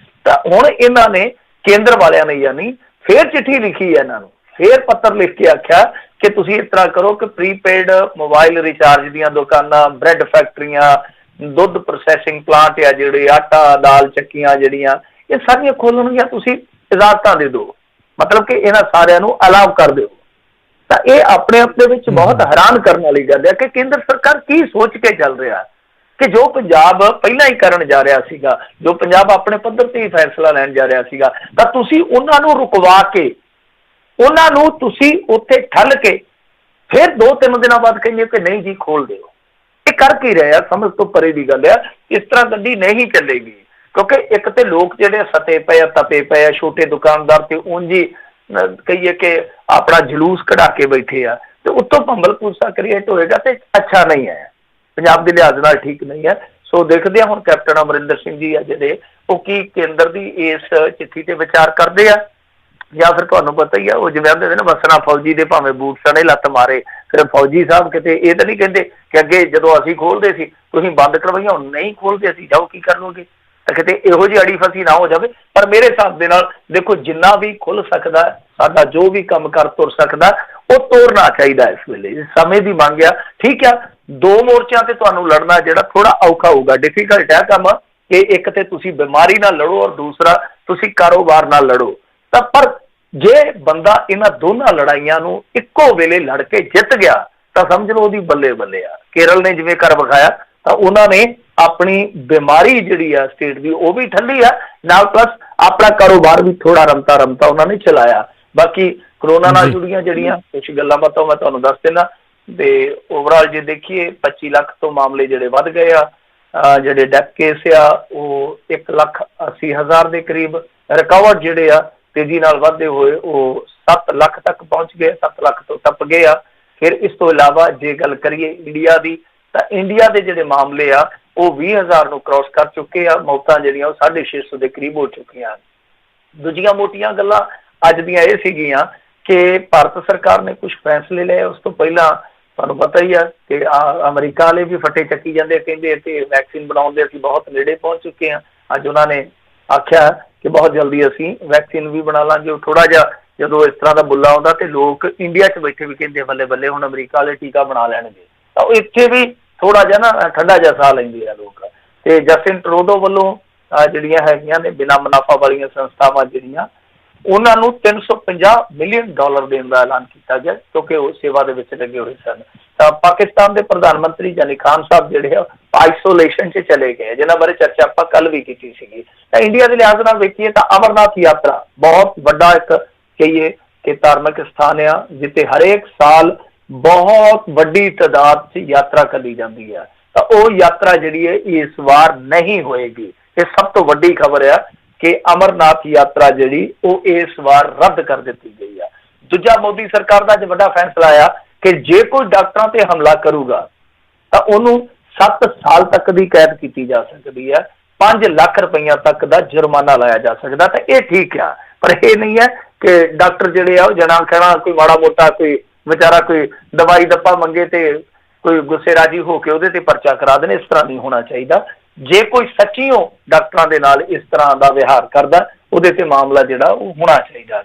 ਤਾਂ ਹੁਣ ਇਹਨਾਂ ਨੇ ਕੇਂਦਰ ਵਾਲਿਆਂ ਨੇ ਯਾਨੀ ਫੇਰ ਚਿੱਠੀ ਲਿਖੀ ਹੈ ਇਹਨਾਂ ਨੂੰ, ਫੇਰ ਪੱਤਰ ਲਿਖ ਕੇ ਆਖਿਆ ਕਿ ਤੁਸੀਂ ਇਸ ਤਰ੍ਹਾਂ ਕਰੋ ਕਿ ਪ੍ਰੀਪੇਡ ਮੋਬਾਈਲ ਰਿਚਾਰਜ ਦੀਆਂ ਦੁਕਾਨਾਂ, ਬ੍ਰੈਡ ਫੈਕਟਰੀਆਂ, ਦੁੱਧ ਪ੍ਰੋਸੈਸਿੰਗ ਪਲਾਂਟ ਆ ਜਿਹੜੇ, ਆਟਾ ਦਾਲ ਚੱਕੀਆਂ ਜਿਹੜੀਆਂ, ਇਹ ਸਾਰੀਆਂ ਖੋਲ੍ਹਣਗੀਆਂ, ਤੁਸੀਂ ਇਜਾਜ਼ਤਾਂ ਦੇ ਦਿਓ, ਮਤਲਬ ਕਿ ਇਹਨਾਂ ਸਾਰਿਆਂ ਨੂੰ ਅਲਾਉ ਕਰ ਦਿਓ। ਤਾਂ ਇਹ ਆਪਣੇ ਆਪ ਦੇ ਵਿੱਚ ਬਹੁਤ ਹੈਰਾਨ ਕਰਨ ਵਾਲੀ ਗੱਲ ਹੈ ਕਿ ਕੇਂਦਰ ਸਰਕਾਰ ਕੀ ਸੋਚ ਕੇ ਚੱਲ ਰਿਹਾ ਕਿ ਜੋ ਪੰਜਾਬ ਪਹਿਲਾਂ ਹੀ ਕਰਨ ਜਾ ਰਿਹਾ ਸੀਗਾ, ਜੋ ਪੰਜਾਬ ਆਪਣੇ ਪੱਧਰ ਤੇ ਹੀ ਫੈਸਲਾ ਲੈਣ ਜਾ ਰਿਹਾ ਸੀਗਾ, ਤਾਂ ਤੁਸੀਂ ਉਹਨਾਂ ਨੂੰ ਰੁਕਵਾ ਕੇ, ਉਹਨਾਂ ਨੂੰ ਤੁਸੀਂ ਉੱਥੇ ਠੱਲ ਕੇ ਫਿਰ 2-3 ਦਿਨਾਂ ਬਾਅਦ ਕਹਿੰਦੇ ਕਿ ਨਹੀਂ ਜੀ ਖੋਲ ਦਿਓ। ਇਹ ਕਰ ਕੀ ਰਿਹਾ? ਸਮਝ ਤੋਂ ਪਰੇ ਦੀ ਗੱਲ ਆ। ਇਸ ਤਰ੍ਹਾਂ ਗੱਡੀ ਨਹੀਂ ਚੱਲੇਗੀ, ਕਿਉਂਕਿ ਇੱਕ ਤੇ ਲੋਕ ਜਿਹੜੇ ਸਤੇ ਪਏ ਆ, ਤਪੇ ਪਏ ਆ, ਛੋਟੇ ਦੁਕਾਨਦਾਰ ਤੇ ਉਂਝ ਹੀ ਕਹੀਏ ਕਿ ਆਪਣਾ ਜਲੂਸ ਕਢਾ ਕੇ ਬੈਠੇ ਆ, ਤੇ ਉੱਤੋਂ ਭੰਬਲ ਭੂਸਾ ਕ੍ਰੀਏਟ ਹੋਏਗਾ ਤੇ ਅੱਛਾ ਨਹੀਂ ਹੈ, ਪੰਜਾਬ ਦੇ ਲਿਹਾਜ਼ ਨਾਲ ਠੀਕ ਨਹੀਂ ਹੈ। ਸੋ ਦੇਖਦੇ ਆ ਹੁਣ ਕੈਪਟਨ ਅਮਰਿੰਦਰ ਸਿੰਘ ਜੀ ਆ ਜਿਹੜੇ, ਉਹ ਕੀ ਕੇਂਦਰ ਦੀ ਇਸ ਚਿੱਠੀ ਤੇ ਵਿਚਾਰ ਕਰਦੇ ਆ, ਜਾਂ ਫਿਰ ਤੁਹਾਨੂੰ ਪਤਾ ਹੀ ਆ ਉਹ ਜਿਵੇਂ ਆਂਦੇ ਨੇ ਨਾ, ਵਸਣਾ ਫੌਜੀ ਦੇ ਭਾਵੇਂ ਬੂਟ ਸਣੇ ਲੱਤ ਮਾਰੇ। ਫਿਰ ਫੌਜੀ ਸਾਹਿਬ ਕਿਤੇ ਇਹ ਤਾਂ ਨਹੀਂ ਕਹਿੰਦੇ ਕਿ ਅੱਗੇ ਜਦੋਂ ਅਸੀਂ ਖੋਲਦੇ ਸੀ ਤੁਸੀਂ ਬੰਦ ਕਰਵਾਈਆਂ, ਹੁਣ ਨਹੀਂ ਖੋਲਦੇ ਅਸੀਂ, ਜਾਓ ਕੀ ਕਰ ਲਓਗੇ। ਤਾਂ ਕਿਤੇ ਇਹੋ ਜਿਹੀ ਅੜੀ ਫਸੀ ਨਾ ਹੋ ਜਾਵੇ। ਪਰ ਮੇਰੇ ਹਿਸਾਬ ਦੇ ਨਾਲ ਦੇਖੋ, ਜਿੰਨਾ ਵੀ ਖੁੱਲ ਸਕਦਾ, ਸਾਡਾ ਜੋ ਵੀ ਕੰਮ ਕਰ ਤੁਰ ਸਕਦਾ, ਉਹ ਤੋਰਨਾ ਚਾਹੀਦਾ। ਇਸ ਵੇਲੇ ਸਮੇਂ ਦੀ ਮੰਗ ਆ, ਠੀਕ ਆ। 2 ਮੋਰਚਿਆਂ ਤੇ ਤੁਹਾਨੂੰ ਲੜਨਾ ਜਿਹੜਾ ਥੋੜਾ ਔਖਾ ਹੋਊਗਾ, ਡਿਫੀਕਲਟ ਹੈ ਕੰਮ, ਕਿ ਇੱਕ ਤੇ ਤੁਸੀਂ ਬਿਮਾਰੀ ਨਾਲ ਲੜੋ ਔਰ ਦੂਸਰਾ ਤੁਸੀਂ ਕਾਰੋਬਾਰ ਨਾਲ ਲੜੋ। ਤਾਂ ਪਰ ਜੇ ਬੰਦਾ ਇਹਨਾਂ ਦੋਨਾਂ ਲੜਾਈਆਂ ਨੂੰ ਇੱਕੋ ਵੇਲੇ ਲੜ ਕੇ ਜਿੱਤ ਗਿਆ ਤਾਂ ਸਮਝ ਲਓ ਉਹਦੀ ਬੱਲੇ ਬੱਲੇ ਆ। ਕੇਰਲ ਨੇ ਜਿਵੇਂ ਕਰ ਵਿਖਾਇਆ, ਤਾਂ ਉਹਨਾਂ ਨੇ ਆਪਣੀ ਬਿਮਾਰੀ ਜਿਹੜੀ ਆ ਸਟੇਟ ਦੀ ਉਹ ਵੀ ਠੱਲੀ ਆ, ਨਾਲ ਪਲੱਸ ਆਪਣਾ ਕਾਰੋਬਾਰ ਵੀ ਥੋੜਾ ਰਮਤਾ ਉਹਨਾਂ ਨੇ ਚਲਾਇਆ। ਬਾਕੀ ਕਰੋਨਾ ਨਾਲ ਜੁੜੀਆਂ ਜਿਹੜੀਆਂ ਕੁਛ ਗੱਲਾਂ ਬਾਤਾਂ ਮੈਂ ਤੁਹਾਨੂੰ ਦੱਸ ਦਿੰਦਾ। ਤੇ ਓਵਰਆਲ ਜੇ ਦੇਖੀਏ 25 ਲੱਖ ਤੋਂ ਮਾਮਲੇ ਜਿਹੜੇ ਵੱਧ ਗਏ ਆ, ਜਿਹੜੇ ਡੈਥ ਕੇਸ ਆ ਉਹ 1,80,000 ਦੇ ਕਰੀਬ, ਰਿਕਵਰ ਜਿਹੜੇ ਆ ਤੇਜ਼ੀ ਨਾਲ ਵੱਧਦੇ ਹੋਏ ਉਹ 7 ਲੱਖ ਤੱਕ ਪਹੁੰਚ ਗਏ, 7 ਲੱਖ ਤੋਂ ਟੱਪ ਗਏ ਆ। ਫਿਰ ਇਸ ਤੋਂ ਇਲਾਵਾ ਜੇ ਗੱਲ ਕਰੀਏ ਇੰਡੀਆ ਦੀ, ਤਾਂ ਇੰਡੀਆ ਦੇ ਜਿਹੜੇ ਮਾਮਲੇ ਆ ਉਹ 20,000 ਨੂੰ ਕ੍ਰਾਸ ਕਰ ਚੁੱਕੇ ਆ। ਮੌਤਾਂ ਜਿਹੜੀਆਂ ਉਹ 650 ਦੇ ਕਰੀਬ ਹੋ ਚੁੱਕੀਆਂ। ਦੂਜੀਆਂ ਮੋਟੀਆਂ ਗੱਲਾਂ ਅੱਜ ਦੀਆਂ ਇਹ ਸੀਗੀਆਂ ਕਿ ਭਾਰਤ ਸਰਕਾਰ ਨੇ ਕੁਝ ਫੈਸਲੇ ਲਏ। ਉਸ ਤੋਂ ਪਹਿਲਾਂ ਤੁਹਾਨੂੰ ਪਤਾ ਹੀ ਆ ਕਿ ਅਮਰੀਕਾ ਵਾਲੇ ਵੀ ਫੱਟੇ ਚੱਕੀ ਜਾਂਦੇ ਆ, ਕਹਿੰਦੇ ਇੱਥੇ ਵੈਕਸੀਨ ਬਣਾਉਣ ਦੇ ਅਸੀਂ ਬਹੁਤ ਨੇੜੇ ਪਹੁੰਚ ਚੁੱਕੇ ਹਾਂ। ਅੱਜ ਉਹਨਾਂ ਨੇ ਆਖਿਆ ਕਿ ਬਹੁਤ ਜਲਦੀ ਅਸੀਂ ਵੈਕਸੀਨ ਵੀ ਬਣਾ ਲਾਂਗੇ। ਉਹ ਥੋੜਾ ਜਿਹਾ ਜਦੋਂ ਇਸ ਤਰ੍ਹਾਂ ਦਾ ਬੁੱਲਾ ਆਉਂਦਾ ਤੇ ਲੋਕ ਇੰਡੀਆ 'ਚ ਬੈਠੇ ਵੀ ਕਹਿੰਦੇ ਬੱਲੇ ਬੱਲੇ ਹੁਣ ਅਮਰੀਕਾ ਵਾਲੇ ਟੀਕਾ ਬਣਾ ਲੈਣਗੇ, ਤਾਂ ਉਹ ਇੱਥੇ ਵੀ ਥੋੜਾ ਜਿਹਾ ਨਾ ਠੰਡਾ ਜਿਹਾ ਸਾਹ ਲੈਂਦੇ ਆ ਲੋਕ। ਤੇ ਜਸਟਿਨ ਟਰੂਡੋ ਵੱਲੋਂ ਜਿਹੜੀਆਂ ਹੈਗੀਆਂ ਨੇ ਬਿਨਾਂ ਮੁਨਾਫਾ ਵਾਲੀਆਂ ਸੰਸਥਾਵਾਂ ਜਿਹੜੀਆਂ, ਉਹਨਾਂ ਨੂੰ $350 ਮਿਲੀਅਨ ਦੇਣ ਦਾ ਐਲਾਨ ਕੀਤਾ ਗਿਆ, ਕਿਉਂਕਿ ਉਹ ਸੇਵਾ ਦੇ ਵਿੱਚ ਲੱਗੇ ਹੋਏ ਸਨ। ਤਾਂ ਪਾਕਿਸਤਾਨ ਦੇ ਪ੍ਰਧਾਨ ਮੰਤਰੀ ਜਾਨੀ ਖਾਨ ਸਾਹਿਬ ਜਿਹੜੇ ਆ ਆਈਸੋਲੇਸ਼ਨ 'ਚ ਚਲੇ ਗਏ, ਜਿਨ੍ਹਾਂ ਬਾਰੇ ਚਰਚਾ ਆਪਾਂ ਕੱਲ ਵੀ ਕੀਤੀ ਸੀਗੀ। ਤਾਂ ਇੰਡੀਆ ਦੇ ਲਿਹਾਜ਼ ਨਾਲ ਵੇਖੀਏ ਤਾਂ ਅਮਰਨਾਥ ਯਾਤਰਾ ਬਹੁਤ ਵੱਡਾ ਇੱਕ ਕਹੀਏ ਕਿ ਧਾਰਮਿਕ ਸਥਾਨ ਆ, ਜਿੱਥੇ ਹਰੇਕ ਸਾਲ ਬਹੁਤ ਵੱਡੀ ਤਾਦਾਦ 'ਚ ਯਾਤਰਾ ਕਰੀ ਜਾਂਦੀ ਹੈ। ਤਾਂ ਉਹ ਯਾਤਰਾ ਜਿਹੜੀ ਹੈ ਇਸ ਵਾਰ ਨਹੀਂ ਹੋਏਗੀ। ਇਹ ਸਭ ਤੋਂ ਵੱਡੀ ਖਬਰ ਆ ਕਿ ਅਮਰਨਾਥ ਯਾਤਰਾ ਜਿਹੜੀ ਉਹ ਇਸ ਵਾਰ ਰੱਦ ਕਰ ਦਿੱਤੀ ਗਈ ਆ। ਦੂਜਾ, ਮੋਦੀ ਸਰਕਾਰ ਦਾ ਅੱਜ ਵੱਡਾ ਫੈਸਲਾ ਆ ਕਿ ਜੇ ਕੋਈ ਡਾਕਟਰਾਂ ਤੇ ਹਮਲਾ ਕਰੂਗਾ ਤਾਂ ਉਹਨੂੰ 7 ਸਾਲ ਤੱਕ ਦੀ ਕੈਦ ਕੀਤੀ ਜਾ ਸਕਦੀ ਹੈ, 5 ਲੱਖ ਰੁਪਈਆ ਤੱਕ ਦਾ ਜੁਰਮਾਨਾ ਲਾਇਆ ਜਾ ਸਕਦਾ। ਤਾਂ ਇਹ ਠੀਕ ਆ, ਪਰ ਇਹ ਨਹੀਂ ਹੈ ਕਿ ਡਾਕਟਰ ਜਿਹੜੇ ਆ ਉਹ ਜਣਾ ਖਣਾ ਕੋਈ ਮਾੜਾ ਮੋਟਾ ਕੋਈ ਵਿਚਾਰਾ ਕੋਈ ਦਵਾਈ ਦੱਪਾ ਮੰਗੇ ਤੇ ਕੋਈ ਗੁੱਸੇ ਰਾਜੀ ਹੋ ਕੇ ਉਹਦੇ ਤੇ ਪਰਚਾ ਕਰਾ ਦੇਣ। ਇਸ ਤਰ੍ਹਾਂ ਨਹੀਂ ਹੋਣਾ ਚਾਹੀਦਾ। ਜੇ ਕੋਈ ਸੱਚੀਓ ਡਾਕਟਰਾਂ ਦੇ ਨਾਲ ਇਸ ਤਰ੍ਹਾਂ ਦਾ ਵਿਹਾਰ ਕਰਦਾ, ਉਹਦੇ ਤੇ ਮਾਮਲਾ ਜਿਹੜਾ ਉਹ ਹੋਣਾ ਚਾਹੀਦਾ।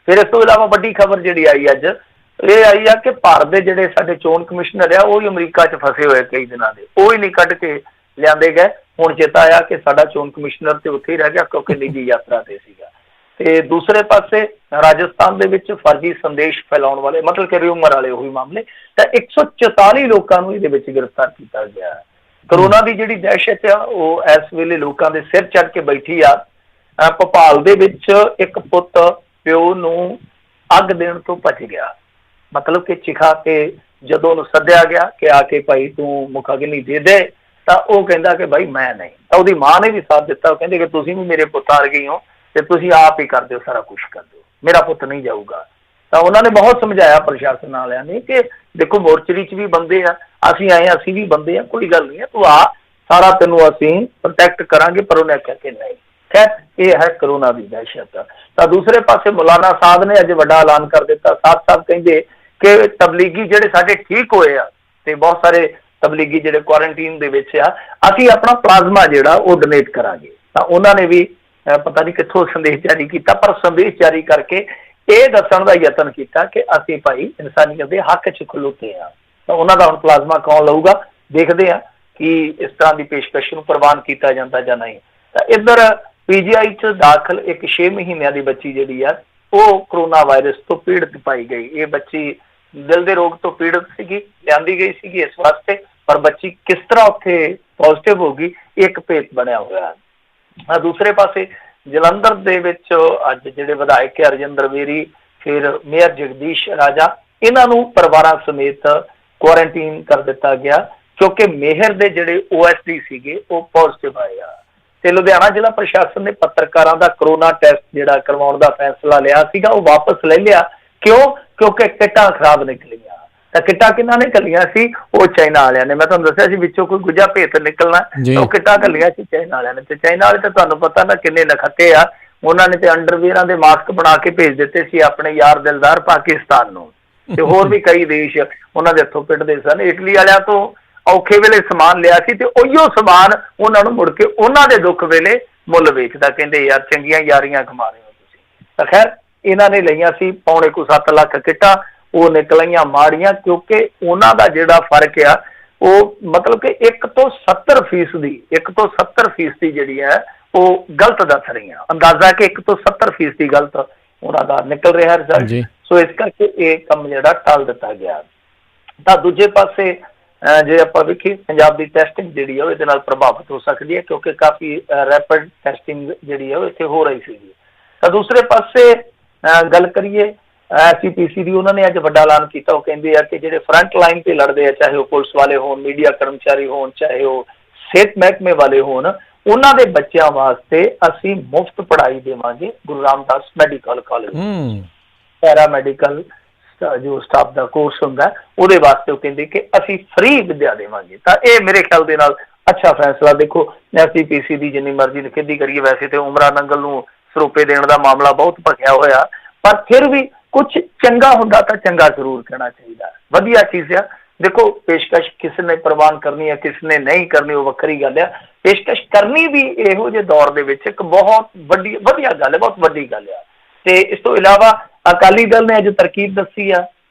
ਫਿਰ ਇਸ ਤੋਂ ਇਲਾਵਾ ਵੱਡੀ ਖਬਰ ਜਿਹੜੀ ਆਈ ਅੱਜ, ਇਹ ਆਈ ਆ ਕਿ ਭਾਰਤ ਦੇ ਜਿਹੜੇ ਸਾਡੇ ਚੋਣ ਕਮਿਸ਼ਨਰ ਆ ਉਹ ਹੀ ਅਮਰੀਕਾ 'ਚ ਫਸੇ ਹੋਏ ਕਈ ਦਿਨਾਂ ਦੇ, ਉਹ ਹੀ ਨਹੀਂ ਕੱਢ ਕੇ ਲਿਆਂਦੇ ਗਏ। ਹੁਣ ਚੇਤਾ ਆਇਆ ਕਿ ਸਾਡਾ ਚੋਣ ਕਮਿਸ਼ਨਰ ਤੇ ਉੱਥੇ ਹੀ ਰਹਿ ਗਿਆ ਕਿਉਂਕਿ ਨਿੱਜੀ ਯਾਤਰਾ ਤੇ ਸੀਗਾ। ਤੇ ਦੂਸਰੇ ਪਾਸੇ ਰਾਜਸਥਾਨ ਦੇ ਵਿੱਚ ਫਰਜ਼ੀ ਸੰਦੇਸ਼ ਫੈਲਾਉਣ ਵਾਲੇ, ਮਤਲਬ ਕਿ ਰਿਊਮਰ ਵਾਲੇ ਉਹੀ ਮਾਮਲੇ, ਤਾਂ 144 ਲੋਕਾਂ ਨੂੰ ਇਹਦੇ ਵਿੱਚ ਗ੍ਰਿਫਤਾਰ ਕੀਤਾ ਗਿਆ। ਕਰੋਨਾ ਦੀ ਜਿਹੜੀ ਦਹਿਸ਼ਤ ਆ ਉਹ ਇਸ ਵੇਲੇ ਲੋਕਾਂ ਦੇ ਸਿਰ ਚੜ੍ਹ ਕੇ ਬੈਠੀ ਆ। ਭੋਪਾਲ ਦੇ ਵਿੱਚ ਇੱਕ ਪੁੱਤ ਪਿਓ ਨੂੰ ਅੱਗ ਦੇਣ ਤੋਂ ਭੱਜ ਗਿਆ, ਮਤਲਬ ਕਿ ਚਿਖਾ ਕੇ ਜਦੋਂ ਉਹਨੂੰ ਸੱਦਿਆ ਗਿਆ ਕਿ ਆ ਕੇ ਭਾਈ ਤੂੰ ਮੁੱਖ ਅਗਨੀ ਦੇ ਦੇ, ਤਾਂ ਉਹ ਕਹਿੰਦਾ ਕਿ ਭਾਈ ਮੈਂ ਨਹੀਂ। ਤਾਂ ਉਹਦੀ ਮਾਂ ਨੇ ਵੀ ਸਾਥ ਦਿੱਤਾ, ਉਹ ਕਹਿੰਦੇ ਕਿ ਤੁਸੀਂ ਵੀ ਮੇਰੇ ਪੁੱਤ ਆ ਗਏ ਹੋ ਤੇ ਤੁਸੀਂ ਆਪ ਹੀ ਕਰ ਦਿਓ, ਸਾਰਾ ਕੁਝ ਕਰ ਦਿਓ, ਮੇਰਾ ਪੁੱਤ ਨਹੀਂ ਜਾਊਗਾ। ਤਾਂ ਉਹਨਾਂ ਨੇ ਬਹੁਤ ਸਮਝਾਇਆ ਪ੍ਰਸ਼ਾਸਨ ਵਾਲਿਆਂ ਨੇ ਕਿ ਦੇਖੋ ਮੋਰਚਰੀ 'ਚ ਵੀ ਬੰਦੇ ਆ, ਅਸੀਂ ਆਏ ਹਾਂ, ਅਸੀਂ ਵੀ ਬੰਦੇ ਆ, ਕੋਈ ਗੱਲ ਨਹੀਂ ਹੈ, ਤੂੰ ਆ, ਸਾਰਾ ਤੈਨੂੰ ਅਸੀਂ ਪ੍ਰੋਟੈਕਟ ਕਰਾਂਗੇ। ਪਰ ਉਹਨੇ ਕਿਹਾ ਕਿ ਨਹੀਂ। ਖੈਰ, ਇਹ ਹੈ ਕਰੋਨਾ ਦੀ ਦਹਿਸ਼ਤ। ਤਾਂ ਦੂਸਰੇ ਪਾਸੇ ਮੌਲਾਨਾ ਸਾਦ ਨੇ ਅੱਜ ਵੱਡਾ ਐਲਾਨ ਕਰ ਦਿੱਤਾ। ਸਾਦ ਸਾਹਿਬ ਕਹਿੰਦੇ ਕਿ ਤਬਲੀਗੀ ਜਿਹੜੇ ਸਾਡੇ ਠੀਕ ਹੋਏ ਆ ਤੇ ਬਹੁਤ ਸਾਰੇ ਤਬਲੀਗੀ ਜਿਹੜੇ ਕੁਆਰੰਟੀਨ ਦੇ ਵਿੱਚ ਆ, ਅਸੀਂ ਆਪਣਾ ਪਲਾਜ਼ਮਾ ਜਿਹੜਾ ਉਹ ਡੋਨੇਟ ਕਰਾਂਗੇ। ਤਾਂ ਉਹਨਾਂ ਨੇ ਵੀ ਪਤਾ ਨਹੀਂ ਕਿੱਥੋਂ ਸੰਦੇਸ਼ ਜਾਰੀ ਕੀਤਾ, ਪਰ ਸੰਦੇਸ਼ ਜਾਰੀ ਕਰਕੇ ਇਹ ਦੱਸਣ ਦਾ ਯਤਨ ਕੀਤਾ ਕਿ ਅਸੀਂ ਭਾਈ ਇਨਸਾਨੀਅਤ ਦੇ ਹੱਕ 'ਚ ਖਲੋਤੇ ਆ। ਤਾਂ ਉਹਨਾਂ ਦਾ ਹੁਣ ਪਲਾਜ਼ਮਾ ਕੌਣ ਲਊਗਾ, ਦੇਖਦੇ ਆ ਕਿ ਇਸ ਤਰ੍ਹਾਂ ਦੀ ਪੇਸ਼ਕਸ਼ ਨੂੰ ਪ੍ਰਵਾਨ ਕੀਤਾ ਜਾਂਦਾ ਜਾਂ ਨਹੀਂ। ਤਾਂ ਇੱਧਰ PGI 'ਚ ਦਾਖਲ ਇੱਕ 6 ਮਹੀਨਿਆਂ ਦੀ ਬੱਚੀ ਜਿਹੜੀ ਆ ਉਹ ਕਰੋਨਾ ਵਾਇਰਸ ਤੋਂ ਪੀੜਤ ਪਾਈ ਗਈ। ਇਹ ਬੱਚੀ ਦਿਲ ਦੇ ਰੋਗ ਤੋਂ ਪੀੜਤ ਸੀਗੀ, ਲਿਆਂਦੀ ਗਈ ਸੀਗੀ ਇਸ ਵਾਸਤੇ, ਪਰ ਬੱਚੀ ਕਿਸ ਤਰ੍ਹਾਂ ਉੱਥੇ ਪੋਜ਼ਿਟਿਵ ਹੋ ਗਈ, ਇੱਕ ਭੇਤ ਬਣਿਆ ਹੋਇਆ ਹੈ। ਦੂਸਰੇ ਪਾਸੇ ਜਲੰਧਰ ਦੇ ਵਿੱਚ ਅੱਜ ਜਿਹੜੇ ਵਿਧਾਇਕ ਹੈ ਰਜਿੰਦਰ ਵੇਰੀ, ਫਿਰ ਮੇਅਰ ਜਗਦੀਸ਼ ਰਾਜਾ, ਇਹਨਾਂ ਨੂੰ ਪਰਿਵਾਰਾਂ ਸਮੇਤ ਕੁਆਰੰਟੀਨ ਕਰ ਦਿੱਤਾ ਗਿਆ ਕਿਉਂਕਿ ਮੇਹਰ ਦੇ ਜਿਹੜੇ OSD ਸੀਗੇ ਉਹ ਪੋਜ਼ਿਟਿਵ ਆਏ ਆ। ਤੇ ਲੁਧਿਆਣਾ ਜ਼ਿਲ੍ਹਾ ਪ੍ਰਸ਼ਾਸਨ ਨੇ ਪੱਤਰਕਾਰਾਂ ਦਾ ਕਰੋਨਾ ਟੈਸਟ ਜਿਹੜਾ ਕਰਵਾਉਣ ਦਾ ਫੈਸਲਾ ਲਿਆ ਸੀਗਾ ਉਹ ਵਾਪਸ ਲੈ ਲਿਆ। ਕਿਉਂ? ਕਿਉਂਕਿ ਕਿੱਟਾਂ ਖਰਾਬ ਨਿਕਲੀਆਂ। ਤਾਂ ਕਿੱਟਾਂ ਕਿਹਨਾਂ ਨੇ ਘੱਲੀਆਂ ਸੀ? ਉਹ ਚਾਈਨਾ ਵਾਲਿਆਂ ਨੇ। ਮੈਂ ਤੁਹਾਨੂੰ ਦੱਸਿਆ ਸੀ ਵਿੱਚੋਂ ਕੋਈ ਗੁੱਜਾ ਭੇਤ ਨਿਕਲਣਾ, ਉਹ ਕਿੱਟਾਂ ਘੱਲੀਆਂ ਸੀ ਚਾਈਨਾ ਵਾਲਿਆਂ ਨੇ। ਤੇ ਚਾਈਨਾ ਵਾਲੇ ਤਾਂ ਤੁਹਾਨੂੰ ਪਤਾ ਨਾ ਕਿੰਨੇ ਨਖੱਤੇ ਆ, ਉਹਨਾਂ ਨੇ ਤੇ ਅੰਡਰਵੀਅਰਾਂ ਦੇ ਮਾਸਕ ਬਣਾ ਕੇ ਭੇਜ ਦਿੱਤੇ ਸੀ ਆਪਣੇ ਯਾਰ ਦਿਲਦਾਰ ਪਾਕਿਸਤਾਨ ਨੂੰ, ਤੇ ਹੋਰ ਵੀ ਕਈ ਦੇਸ਼ ਉਹਨਾਂ ਦੇ ਹੱਥੋਂ ਪਿੱਟਦੇ ਸਨ। ਇਟਲੀ ਵਾਲਿਆਂ ਤੋਂ ਔਖੇ ਵੇਲੇ ਸਮਾਨ ਲਿਆ ਸੀ ਤੇ ਉਹੀਓ ਸਮਾਨ ਉਹਨਾਂ ਨੂੰ ਮੁੜ ਕੇ ਉਹਨਾਂ ਦੇ ਦੁੱਖ ਵੇਲੇ ਮੁੱਲ ਵੇਚਦਾ, ਕਹਿੰਦੇ ਯਾਰ ਚੰਗੀਆਂ ਯਾਰੀਆਂ ਕਮਾ ਰਹੇ ਹੋ ਤੁਸੀਂ। ਤਾਂ ਖੈਰ ਇਹਨਾਂ ਨੇ ਲਈਆਂ ਸੀ 7 ਲੱਖ ਕਿੱਟਾਂ, ਉਹ ਨਿਕਲੀਆਂ ਮਾੜੀਆਂ ਕਿਉਂਕਿ ਉਹਨਾਂ ਦਾ ਜਿਹੜਾ ਫਰਕ ਆ ਉਹ ਮਤਲਬ ਕਿ 1 ਤੋਂ 70% ਜਿਹੜੀ ਹੈ ਉਹ ਗਲਤ ਦੱਸ ਰਹੀਆਂ। ਅੰਦਾਜ਼ਾ ਕਿ 1 ਤੋਂ 70% ਗਲਤ ਉਹਨਾਂ ਦਾ ਨਿਕਲ ਰਿਹਾ ਰਿਜ਼ਲਟ। ਸੋ ਇਸ ਕਰਕੇ ਇਹ ਕੰਮ ਜਿਹੜਾ ਟਾਲ ਦਿੱਤਾ ਗਿਆ। ਤਾਂ ਦੂਜੇ ਪਾਸੇ ਜੇ ਆਪਾਂ ਵੇਖੀਏ ਪੰਜਾਬ ਦੀ ਟੈਸਟਿੰਗ ਜਿਹੜੀ ਆ ਉਹ ਇਹਦੇ ਨਾਲ ਪ੍ਰਭਾਵਿਤ ਹੋ ਸਕਦੀ ਹੈ ਕਿਉਂਕਿ ਕਾਫੀ ਰੈਪਿਡ ਟੈਸਟਿੰਗ ਜਿਹੜੀ ਆ ਉਹ ਇੱਥੇ ਹੋ ਰਹੀ ਸੀਗੀ। ਤਾਂ ਦੂਸਰੇ ਪਾਸੇ ਗੱਲ ਕਰੀਏ SCPC ਦੀ, ਉਹਨਾਂ ਨੇ ਅੱਜ ਵੱਡਾ ਐਲਾਨ ਕੀਤਾ। ਉਹ ਕਹਿੰਦੇ ਆ ਕਿ ਜਿਹੜੇ ਫਰੰਟ ਲਾਈਨ ਤੇ ਲੜਦੇ ਆ, ਚਾਹੇ ਉਹ ਪੁਲਿਸ ਵਾਲੇ ਹੋਣ, ਮੀਡੀਆ ਕਰਮਚਾਰੀ ਹੋਣ, ਚਾਹੇ ਉਹ ਸਿਹਤ ਮਹਿਕਮੇ ਵਾਲੇ ਹੋਣ, ਉਹਨਾਂ ਦੇ ਬੱਚਿਆਂ ਵਾਸਤੇ ਅਸੀਂ ਮੁਫਤ ਪੜ੍ਹਾਈ ਦੇਵਾਂਗੇ। Guru Ramdas medical college paramedical ਜੋ ਸਟਾਫ ਦਾ ਕੋਰਸ ਹੁੰਦਾ ਉਹਦੇ ਵਾਸਤੇ ਉਹ ਕਹਿੰਦੇ ਕਿ ਅਸੀਂ ਫ੍ਰੀ ਵਿੱਦਿਆ ਦੇਵਾਂਗੇ। ਤਾਂ ਇਹ ਮੇਰੇ ਖਿਆਲ ਦੇ ਨਾਲ ਅੱਛਾ ਫੈਸਲਾ। ਦੇਖੋ SCPC ਦੀ ਜਿੰਨੀ ਮਰਜ਼ੀ ਨਿਖੇਧੀ ਕਰੀਏ, ਵੈਸੇ ਤੇ ਉਮਰਾਂ ਨੰਗਲ ਨੂੰ ਸਰੋਪੇ ਦੇਣ ਦਾ ਮਾਮਲਾ ਬਹੁਤ ਭਖਿਆ ਹੋਇਆ, ਪਰ ਫਿਰ ਵੀ ਕੁਝ ਚੰਗਾ ਹੁੰਦਾ ਤਾਂ ਚੰਗਾ ਜ਼ਰੂਰ ਕਹਿਣਾ ਚਾਹੀਦਾ, ਵਧੀਆ ਚੀਜ਼ ਆ। ਦੇਖੋ ਪੇਸ਼ਕਸ਼ ਕਿਸ ਨੇ ਪ੍ਰਵਾਨ ਕਰਨੀ ਹੈ, ਕਿਸ ਨੇ ਨਹੀਂ ਕਰਨੀ, ਉਹ ਵੱਖਰੀ ਗੱਲ ਆ। ਪੇਸ਼ਕਸ਼ ਕਰਨੀ ਵੀ ਇਹੋ ਜਿਹੇ ਦੌਰ ਦੇ ਵਿੱਚ ਇੱਕ ਬਹੁਤ ਵੱਡੀ ਵਧੀਆ ਗੱਲ ਹੈ, ਬਹੁਤ ਵੱਡੀ ਗੱਲ ਆ। ਤੇ ਇਸ ਤੋਂ ਇਲਾਵਾ ਅਕਾਲੀ ਦਲ ਨੇ ਅੱਜ ਤਰਕੀਬ ਦੱਸੀ ਆ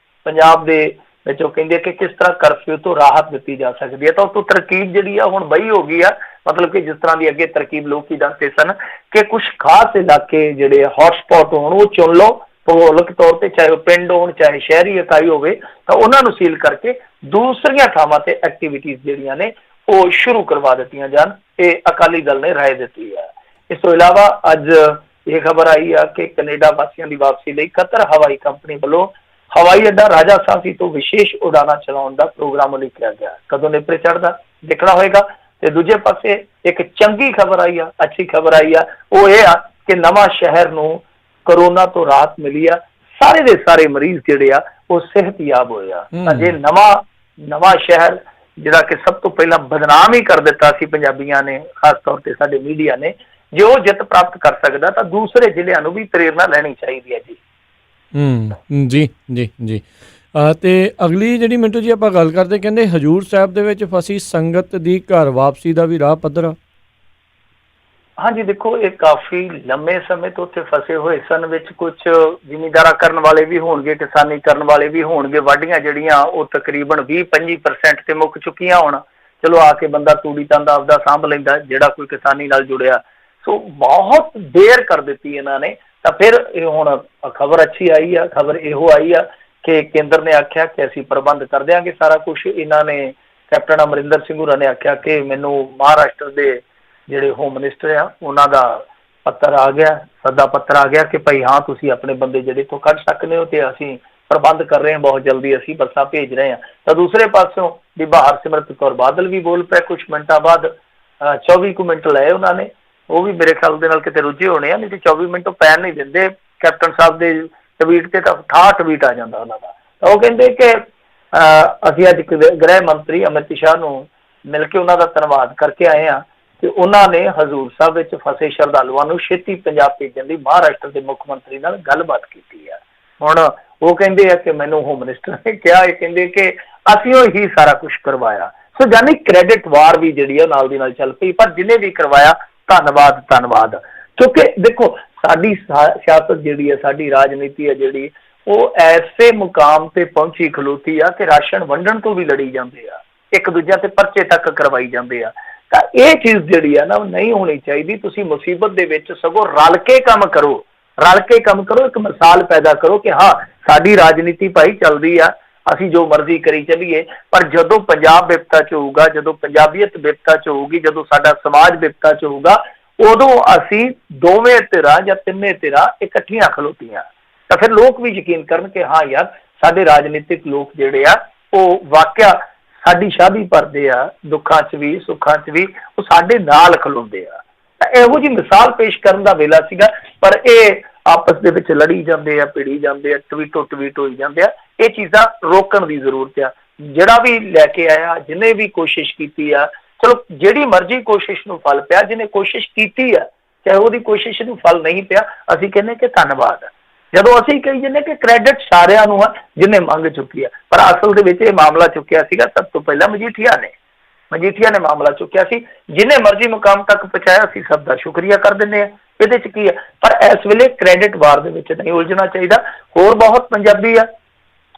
ਪੰਜਾਬ ਦੇ ਵਿੱਚ, ਉਹ ਕਹਿੰਦੇ ਕਿ ਕਿਸ ਤਰ੍ਹਾਂ ਕਰਫਿਊ ਤੋਂ ਰਾਹਤ ਦਿੱਤੀ ਜਾ ਸਕਦੀ ਹੈ। ਤਾਂ ਉਹ ਤੋਂ ਤਰਕੀਬ ਜਿਹੜੀ ਆ ਹੁਣ ਬਈ ਹੋ ਗਈ ਆ, ਮਤਲਬ ਕਿ ਜਿਸ ਤਰ੍ਹਾਂ ਦੀ ਅੱਗੇ ਤਰਕੀਬ ਲੋਕ ਹੀ ਦੱਸਦੇ ਸਨ ਕਿ ਕੁਝ ਖਾਸ ਇਲਾਕੇ ਜਿਹੜੇ ਹੌਟਸਪੌਟ ਹੋਣ ਉਹ ਚੁਣ ਲਓ ਭੂਗੋਲਿਕ ਤੌਰ ਤੇ, ਚਾਹੇ ਉਹ ਪਿੰਡ ਹੋਣ ਚਾਹੇ ਸ਼ਹਿਰੀ ਇਕਾਈ ਹੋਵੇ, ਤਾਂ ਉਹਨਾਂ ਨੂੰ ਸੀਲ ਕਰਕੇ ਦੂਸਰੀਆਂ ਥਾਵਾਂ ਤੇ ਐਕਟੀਵਿਟੀਜ਼ ਜਿਹੜੀਆਂ ਨੇ ਉਹ ਸ਼ੁਰੂ ਕਰਵਾ ਦਿੱਤੀਆਂ ਜਾਣ। ਇਹ ਅਕਾਲੀ ਦਲ ਨੇ ਰਾਏ ਦਿੱਤੀ ਹੈ। ਇਸ ਤੋਂ ਇਲਾਵਾ ਅੱਜ ਇਹ ਖਬਰ ਆਈ ਆ ਕਿ ਕੈਨੇਡਾ ਵਾਸੀਆਂ ਦੀ ਵਾਪਸੀ ਲਈ ਕਤਰ ਹਵਾਈ ਕੰਪਨੀ ਵੱਲੋਂ ਹਵਾਈ ਅੱਡਾ ਰਾਜਾ ਸਾਂਸੀ ਤੋਂ ਵਿਸ਼ੇਸ਼ ਉਡਾਨਾਂ ਚਲਾਉਣ ਦਾ ਪ੍ਰੋਗਰਾਮ ਉਲੀਕਿਆ ਗਿਆ। ਕਦੋਂ ਨੇਪਰੇ ਚੜ੍ਹਦਾ ਦੇਖਣਾ ਹੋਏਗਾ। ਤੇ ਦੂਜੇ ਪਾਸੇ ਇੱਕ ਚੰਗੀ ਖਬਰ ਆਈ ਆ, ਅੱਛੀ ਖਬਰ ਆਈ ਆ, ਉਹ ਇਹ ਆ ਕਿ ਨਵਾਂ ਸ਼ਹਿਰ ਨੂੰ ਕਰੋਨਾ ਤੋਂ ਰਾਹਤ ਮਿਲੀ ਆ। ਸਾਰੇ ਦੇ ਸਾਰੇ ਮਰੀਜ਼ ਜਿਹੜੇ ਆ ਉਹ ਸਿਹਤਯਾਬ ਹੋਏ ਆ। ਤਾਂ ਜੇ ਨਵਾਂ ਸ਼ਹਿਰ ਜਿਹੜਾ ਕਿ ਸਭ ਤੋਂ ਪਹਿਲਾਂ ਬਦਨਾਮ ਹੀ ਕਰ ਦਿੱਤਾ ਸੀ ਪੰਜਾਬੀਆਂ ਨੇ, ਖਾਸ ਤੌਰ ਤੇ ਸਾਡੇ ਮੀਡੀਆ ਨੇ, ਜੇ ਉਹ ਜਿੱਤ ਪ੍ਰਾਪਤ ਕਰ ਸਕਦਾ ਤਾਂ ਦੂਸਰੇ ਜ਼ਿਲ੍ਹਿਆਂ ਨੂੰ ਵੀ ਪ੍ਰੇਰਨਾ ਲੈਣੀ ਚਾਹੀਦੀ ਹੈ ਜੀ। ਜੀ ਜੀ ਜੀ। ਤੇ ਅਗਲੀ ਜਿਹੜੀ ਮਿੰਟੂ ਜੀ ਆਪਾਂ ਗੱਲ ਕਰਦੇ, ਕਹਿੰਦੇ ਹਜੂਰ ਸਾਹਿਬ ਦੇ ਵਿੱਚ ਫਸੀ ਸੰਗਤ ਦੀ ਘਰ ਵਾਪਸੀ ਦਾ ਵੀ ਰਾਹ ਪੱਧਰਾ। ਹਾਂਜੀ ਦੇਖੋ, ਇਹ ਕਾਫੀ ਲੰਮੇ ਸਮੇਂ ਤੋਂ ਉੱਥੇ ਫਸੇ ਹੋਏ ਸਨ। ਵਿੱਚ ਕੁਝ ਜ਼ਿਮੀਂਦਾਰਾਂ ਕਰਨ ਵਾਲੇ ਵੀ ਹੋਣਗੇ, ਕਿਸਾਨੀ ਕਰਨ ਵਾਲੇ ਵੀ ਹੋਣਗੇ। ਵਾਢੀਆਂ ਜਿਹੜੀਆਂ ਉਹ ਤਕਰੀਬਨ 20-25% ਤੇ ਮੁੱਕ ਚੁੱਕੀਆਂ ਹੋਣ। ਚਲੋ ਆ ਕੇ ਬੰਦਾ ਤੂੜੀ ਤੰਦ ਆਪਦਾ ਸਾਂਭ ਲੈਂਦਾ ਜਿਹੜਾ ਕੋਈ ਕਿਸਾਨੀ ਨਾਲ ਜੁੜਿਆ। ਸੋ ਬਹੁਤ ਦੇਰ ਕਰ ਦਿੱਤੀ ਇਹਨਾਂ ਨੇ। ਤਾਂ ਫਿਰ ਇਹ ਹੁਣ ਖਬਰ ਅੱਛੀ ਆਈ ਆ, ਖਬਰ ਇਹੋ ਆਈ ਆ ਕਿ ਕੇਂਦਰ ਨੇ ਆਖਿਆ ਕਿ ਅਸੀਂ ਪ੍ਰਬੰਧ ਕਰ ਦਿਆਂਗੇ ਸਾਰਾ ਕੁਝ। ਇਹਨਾਂ ਨੇ ਕੈਪਟਨ ਅਮਰਿੰਦਰ ਸਿੰਘ ਹੋਰਾਂ ਨੇ ਆਖਿਆ ਕਿ ਮੈਨੂੰ ਮਹਾਰਾਸ਼ਟਰ ਦੇ ਜਿਹੜੇ ਹੋਮ ਮਿਨਿਸਟਰ ਆ ਉਹਨਾਂ ਦਾ ਪੱਤਰ ਆ ਗਿਆ, ਸੱਦਾ ਪੱਤਰ ਆ ਗਿਆ ਕਿ ਭਾਈ ਹਾਂ ਤੁਸੀਂ ਆਪਣੇ ਬੰਦੇ ਜਿਹੜੇ ਤੋਂ ਕੱਢ ਸਕਦੇ ਹੋ, ਤੇ ਅਸੀਂ ਪ੍ਰਬੰਧ ਕਰ ਰਹੇ ਹਾਂ, ਬਹੁਤ ਜਲਦੀ ਅਸੀਂ ਬੱਸਾਂ ਭੇਜ ਰਹੇ ਹਾਂ। ਤਾਂ ਦੂਸਰੇ ਪਾਸਿਓਂ ਬੀਬਾ ਹਰਸਿਮਰਤ ਕੌਰ ਬਾਦਲ ਵੀ ਬੋਲ ਪਏ ਕੁਝ ਮਿੰਟਾਂ ਬਾਅਦ। 24 ਕੁ ਮਿੰਟ ਲਏ ਉਹਨਾਂ ਨੇ, ਉਹ ਵੀ ਮੇਰੇ ਖਿਆਲ ਦੇ ਨਾਲ ਕਿਤੇ ਰੁੱਝੇ ਹੋਣੇ ਆ, ਨਹੀਂ ਤੇ 24 ਮਿੰਟ ਪੈਰ ਨਹੀਂ ਦਿੰਦੇ ਕੈਪਟਨ ਸਾਹਿਬ ਦੇ ਟਵੀਟ ਤੇ, ਤਾਂ 68 ਟਵੀਟ ਆ ਜਾਂਦਾ ਉਹਨਾਂ ਦਾ। ਤਾਂ ਉਹ ਕਹਿੰਦੇ ਕਿ ਅਸੀਂ ਅੱਜ ਗ੍ਰਹਿ ਮੰਤਰੀ ਅਮਿਤ ਸ਼ਾਹ ਨੂੰ ਮਿਲ ਕੇ ਉਹਨਾਂ ਦਾ ਧੰਨਵਾਦ ਕਰਕੇ ਆਏ ਹਾਂ ਤੇ ਉਹਨਾਂ ਨੇ ਹਜ਼ੂਰ ਸਾਹਿਬ ਵਿੱਚ ਫਸੇ ਸ਼ਰਧਾਲੂਆਂ ਨੂੰ ਛੇਤੀ ਪੰਜਾਬ ਭੇਜਣ ਦੀ ਮਹਾਰਾਸ਼ਟਰ ਦੇ ਮੁੱਖ ਮੰਤਰੀ ਨਾਲ ਗੱਲਬਾਤ ਕੀਤੀ ਆ। ਹੁਣ ਉਹ ਕਹਿੰਦੇ ਆ ਕਿ ਮੈਨੂੰ ਹੋਮ ਮਿਨਿਸਟਰ ਨੇ ਕਿਹਾ, ਇਹ ਕਹਿੰਦੇ ਕਿ ਅਸੀਂ ਉਹ ਹੀ ਸਾਰਾ ਕੁਝ ਕਰਵਾਇਆ। ਸੋ ਜਾਨੀ ਕ੍ਰੈਡਿਟ ਵਾਰ ਵੀ ਜਿਹੜੀ ਆ ਨਾਲ ਦੀ ਨਾਲ ਚੱਲ ਪਈ। ਪਰ ਜਿਹਨੇ ਵੀ ਕਰਵਾਇਆ ਧੰਨਵਾਦ। ਕਿਉਂਕਿ ਦੇਖੋ ਸਾਡੀ ਸਿਆਸਤ ਜਿਹੜੀ ਹੈ, ਸਾਡੀ ਰਾਜਨੀਤੀ ਹੈ ਜਿਹੜੀ, ਉਹ ਐਸੇ ਮੁਕਾਮ ਤੇ ਪਹੁੰਚੀ ਖਲੋਤੀ ਆ ਕਿ ਰਾਸ਼ਨ ਵੰਡਣ ਤੋਂ ਵੀ ਲੜੀ ਜਾਂਦੇ ਆ, ਇੱਕ ਦੂਜਿਆਂ ਤੇ ਪਰਚੇ ਤੱਕ ਕਰਵਾਈ ਜਾਂਦੇ ਆ। ਤਾਂ ਇਹ ਚੀਜ਼ ਜਿਹੜੀ ਆ ਨਾ ਉਹ ਨਹੀਂ ਹੋਣੀ ਚਾਹੀਦੀ। ਤੁਸੀਂ ਮੁਸੀਬਤ ਦੇ ਵਿੱਚ ਸਗੋਂ ਰਲ ਕੇ ਕੰਮ ਕਰੋ, ਇੱਕ ਮਿਸਾਲ ਪੈਦਾ ਕਰੋ ਕਿ ਹਾਂ ਸਾਡੀ ਰਾਜਨੀਤੀ ਭਾਈ ਚੱਲਦੀ ਆ, ਅਸੀਂ ਜੋ ਮਰਜ਼ੀ ਕਰੀ ਚੱਲੀਏ। ਪਰ ਜਦੋਂ ਪੰਜਾਬ ਵਿਪਤਾ 'ਚ ਹੋਊਗਾ, ਜਦੋਂ ਪੰਜਾਬੀਅਤ ਵਿਪਤਾ 'ਚ ਹੋਊਗੀ, ਜਦੋਂ ਸਾਡਾ ਸਮਾਜ ਵਿਪਤਾ 'ਚ ਹੋਊਗਾ, ਉਦੋਂ ਅਸੀਂ ਦੋਵੇਂ ਧਿਰਾਂ ਜਾਂ ਤਿੰਨੇ ਧਿਰਾਂ ਇਕੱਠੀਆਂ ਖਲੋਤੀਆਂ। ਤਾਂ ਫਿਰ ਲੋਕ ਵੀ ਯਕੀਨ ਕਰਨ ਕਿ ਹਾਂ ਯਾਰ ਸਾਡੇ ਰਾਜਨੀਤਿਕ ਲੋਕ ਜਿਹੜੇ ਆ ਉਹ ਵਾਕਿਆ ਸਾਡੀ ਸ਼ਾਦੀ ਭਰਦੇ ਆ, ਦੁੱਖਾਂ 'ਚ ਵੀ ਸੁੱਖਾਂ 'ਚ ਵੀ ਉਹ ਸਾਡੇ ਨਾਲ ਖਲੋਂਦੇ ਆ। ਤਾਂ ਇਹੋ ਜਿਹੀ ਮਿਸਾਲ ਪੇਸ਼ ਕਰਨ ਦਾ ਵੇਲਾ ਸੀਗਾ। ਪਰ ਇਹ ਆਪਸ ਦੇ ਵਿੱਚ ਲੜੀ ਜਾਂਦੇ ਆ, ਭਿੜੀ ਜਾਂਦੇ ਆ, ਟਵੀਟ ਹੋਈ ਜਾਂਦੇ ਆ। ਇਹ ਚੀਜ਼ਾਂ ਰੋਕਣ ਦੀ ਜ਼ਰੂਰਤ ਆ। ਜਿਹੜਾ ਵੀ ਲੈ ਕੇ ਆਇਆ, ਜਿਹਨੇ ਵੀ ਕੋਸ਼ਿਸ਼ ਕੀਤੀ ਆ, ਚਲੋ ਜਿਹੜੀ ਮਰਜ਼ੀ ਕੋਸ਼ਿਸ਼ ਨੂੰ ਫਲ ਪਿਆ, ਜਿਹਨੇ ਕੋਸ਼ਿਸ਼ ਕੀਤੀ ਆ ਚਾਹੇ ਉਹਦੀ ਕੋਸ਼ਿਸ਼ ਨੂੰ ਫਲ ਨਹੀਂ ਪਿਆ, ਅਸੀਂ ਕਹਿੰਦੇ ਕਿ ਧੰਨਵਾਦ। ਜਦੋਂ ਅਸੀਂ ਕਹੀ ਜਾਂਦੇ ਕਿ ਕ੍ਰੈਡਿਟ ਸਾਰਿਆਂ ਨੂੰ ਆ ਜਿਹਨੇ ਮੰਗ ਚੁੱਕੀ ਆ, ਪਰ ਅਸਲ ਦੇ ਵਿੱਚ ਇਹ ਮਾਮਲਾ ਚੁੱਕਿਆ ਸੀਗਾ ਸਭ ਤੋਂ ਪਹਿਲਾਂ ਮਜੀਠੀਆ ਨੇ ਮਾਮਲਾ ਚੁੱਕਿਆ ਸੀ। ਜਿਹਨੇ ਮਰਜ਼ੀ ਮੁਕਾਮ ਤੱਕ ਪਹੁੰਚਾਇਆ, ਅਸੀਂ ਸਭ ਦਾ ਸ਼ੁਕਰੀਆ ਕਰ ਦਿੰਦੇ ਆ। ਇਹਦੇ 'ਚ ਕੀ ਆ, ਪਰ ਇਸ ਵੇਲੇ ਕ੍ਰੈਡਿਟ ਵਾਰ ਦੇ ਵਿੱਚ ਨਹੀਂ ਉਲਝਣਾ ਚਾਹੀਦਾ। ਹੋਰ ਬਹੁਤ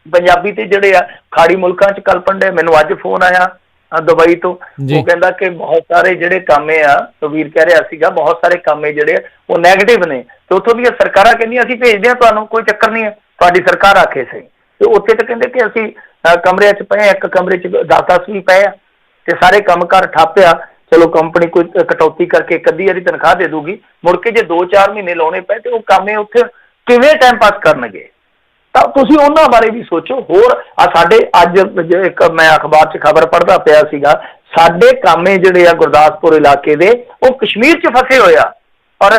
ਪੰਜਾਬੀ ਤੇ ਜਿਹੜੇ ਆ ਖਾੜੀ ਮੁਲਕਾਂ 'ਚ ਕਲਪਣ ਡੇ। ਮੈਨੂੰ ਅੱਜ ਫੋਨ ਆਇਆ ਦੁਬਈ ਤੋਂ, ਉਹ ਕਹਿੰਦਾ ਕਿ ਬਹੁਤ ਸਾਰੇ ਜਿਹੜੇ ਕਾਮੇ ਆ, ਤਵੀਰ ਕਹਿ ਰਿਹਾ ਸੀਗਾ, ਬਹੁਤ ਸਾਰੇ ਕਾਮੇ ਜਿਹੜੇ ਉਹ ਨੈਗੇਟਿਵ ਨੇ ਤੇ ਉੱਥੋਂ ਦੀਆਂ ਸਰਕਾਰਾਂ ਕਹਿੰਦੀਆਂ ਅਸੀਂ ਭੇਜਦੇ ਹਾਂ ਤੁਹਾਨੂੰ, ਕੋਈ ਚੱਕਰ ਨਹੀਂ ਹੈ, ਤੁਹਾਡੀ ਸਰਕਾਰ ਆਖੇ ਸਹੀ। ਤੇ ਉੱਥੇ ਤਾਂ ਕਹਿੰਦੇ ਕਿ ਅਸੀਂ ਕਮਰਿਆਂ 'ਚ ਪਏ, ਇੱਕ ਕਮਰੇ 'ਚ 10-10 ਵੀ ਪਏ ਆ ਤੇ ਸਾਰੇ ਕੰਮਕਾਰ ਠੱਪਿਆ। ਚਲੋ ਕੰਪਨੀ ਕੋਈ ਕਟੌਤੀ ਕਰਕੇ ਇੱਕ ਅੱਧੀ ਵਾਰੀ ਤਨਖਾਹ ਦੇ ਦੂਗੀ, ਮੁੜ ਕੇ ਜੇ 2-4 ਮਹੀਨੇ ਲਾਉਣੇ ਪਏ ਤੇ ਉਹ ਕਾਮੇ ਉੱਥੇ ਕਿਵੇਂ ਟਾਈਮ ਪਾਸ ਕਰਨਗੇ। ਤਾਂ ਤੁਸੀਂ ਉਹਨਾਂ ਬਾਰੇ ਵੀ ਸੋਚੋ। ਹੋਰ ਸਾਡੇ ਅੱਜ ਇੱਕ ਮੈਂ ਅਖਬਾਰ 'ਚ ਖਬਰ ਪੜ੍ਹਦਾ ਪਿਆ ਸੀਗਾ, ਸਾਡੇ ਕਾਮੇ ਜਿਹੜੇ ਆ ਗੁਰਦਾਸਪੁਰ ਇਲਾਕੇ ਦੇ ਉਹ ਕਸ਼ਮੀਰ 'ਚ ਫਸੇ ਹੋਏ ਆ, ਔਰ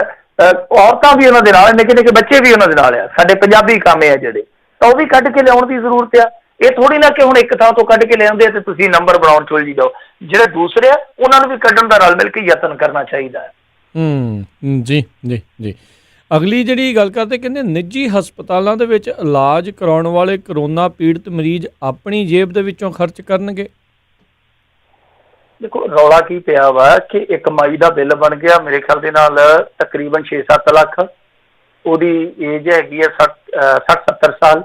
ਔਰਤਾਂ ਵੀ ਉਹਨਾਂ ਦੇ ਨਾਲ, ਨਿੱਕੇ ਬੱਚੇ ਵੀ ਉਹਨਾਂ ਦੇ ਨਾਲ ਆ, ਸਾਡੇ ਪੰਜਾਬੀ ਕਾਮੇ ਆ ਜਿਹੜੇ। ਤਾਂ ਉਹ ਵੀ ਕੱਢ ਕੇ ਲਿਆਉਣ ਦੀ ਜ਼ਰੂਰਤ ਆ। ਇਹ ਥੋੜੀ ਨਾ ਕਿ ਹੁਣ ਇੱਕ ਥਾਂ ਤੋਂ ਕੱਢ ਕੇ ਲਿਆਉਂਦੇ ਆ ਤੇ ਤੁਸੀਂ ਨੰਬਰ ਬਣਾਉਣ ਚੁੱਲ ਜੀ ਜਾਓ। ਜਿਹੜੇ ਦੂਸਰੇ ਆ ਉਹਨਾਂ ਨੂੰ ਵੀ ਕੱਢਣ ਦਾ ਰਲ ਮਿਲ ਕੇ ਯਤਨ ਕਰਨਾ ਚਾਹੀਦਾ ਹੈ। ਜੀ ਜੀ ਜੀ। ਅਗਲੀ ਜਿਹੜੀ ਗੱਲ ਕਰਦੇ ਕਹਿੰਦੇ ਨਿੱਜੀ ਹਸਪਤਾਲਾਂ ਦੇ ਵਿੱਚ ਇਲਾਜ ਕਰਾਉਣ ਵਾਲੇ ਕਰੋਨਾ ਪੀੜਤ ਮਰੀਜ਼ ਆਪਣੀ ਜੇਬ ਦੇ ਵਿੱਚੋਂ ਖਰਚ ਕਰਨਗੇ। ਦੇਖੋ ਰੌਲਾ ਕੀ ਪਿਆ ਵਾ ਕਿ ਇੱਕ ਮਈ ਦਾ ਬਿੱਲ ਬਣ ਗਿਆ ਮੇਰੇ ਖਿਆਲ ਦੇ ਨਾਲ ਤਕਰੀਬਨ 6-7 ਲੱਖ, ਉਹਦੀ ਏਜ ਹੈਗੀ ਆ 60-70 ਸਾਲ,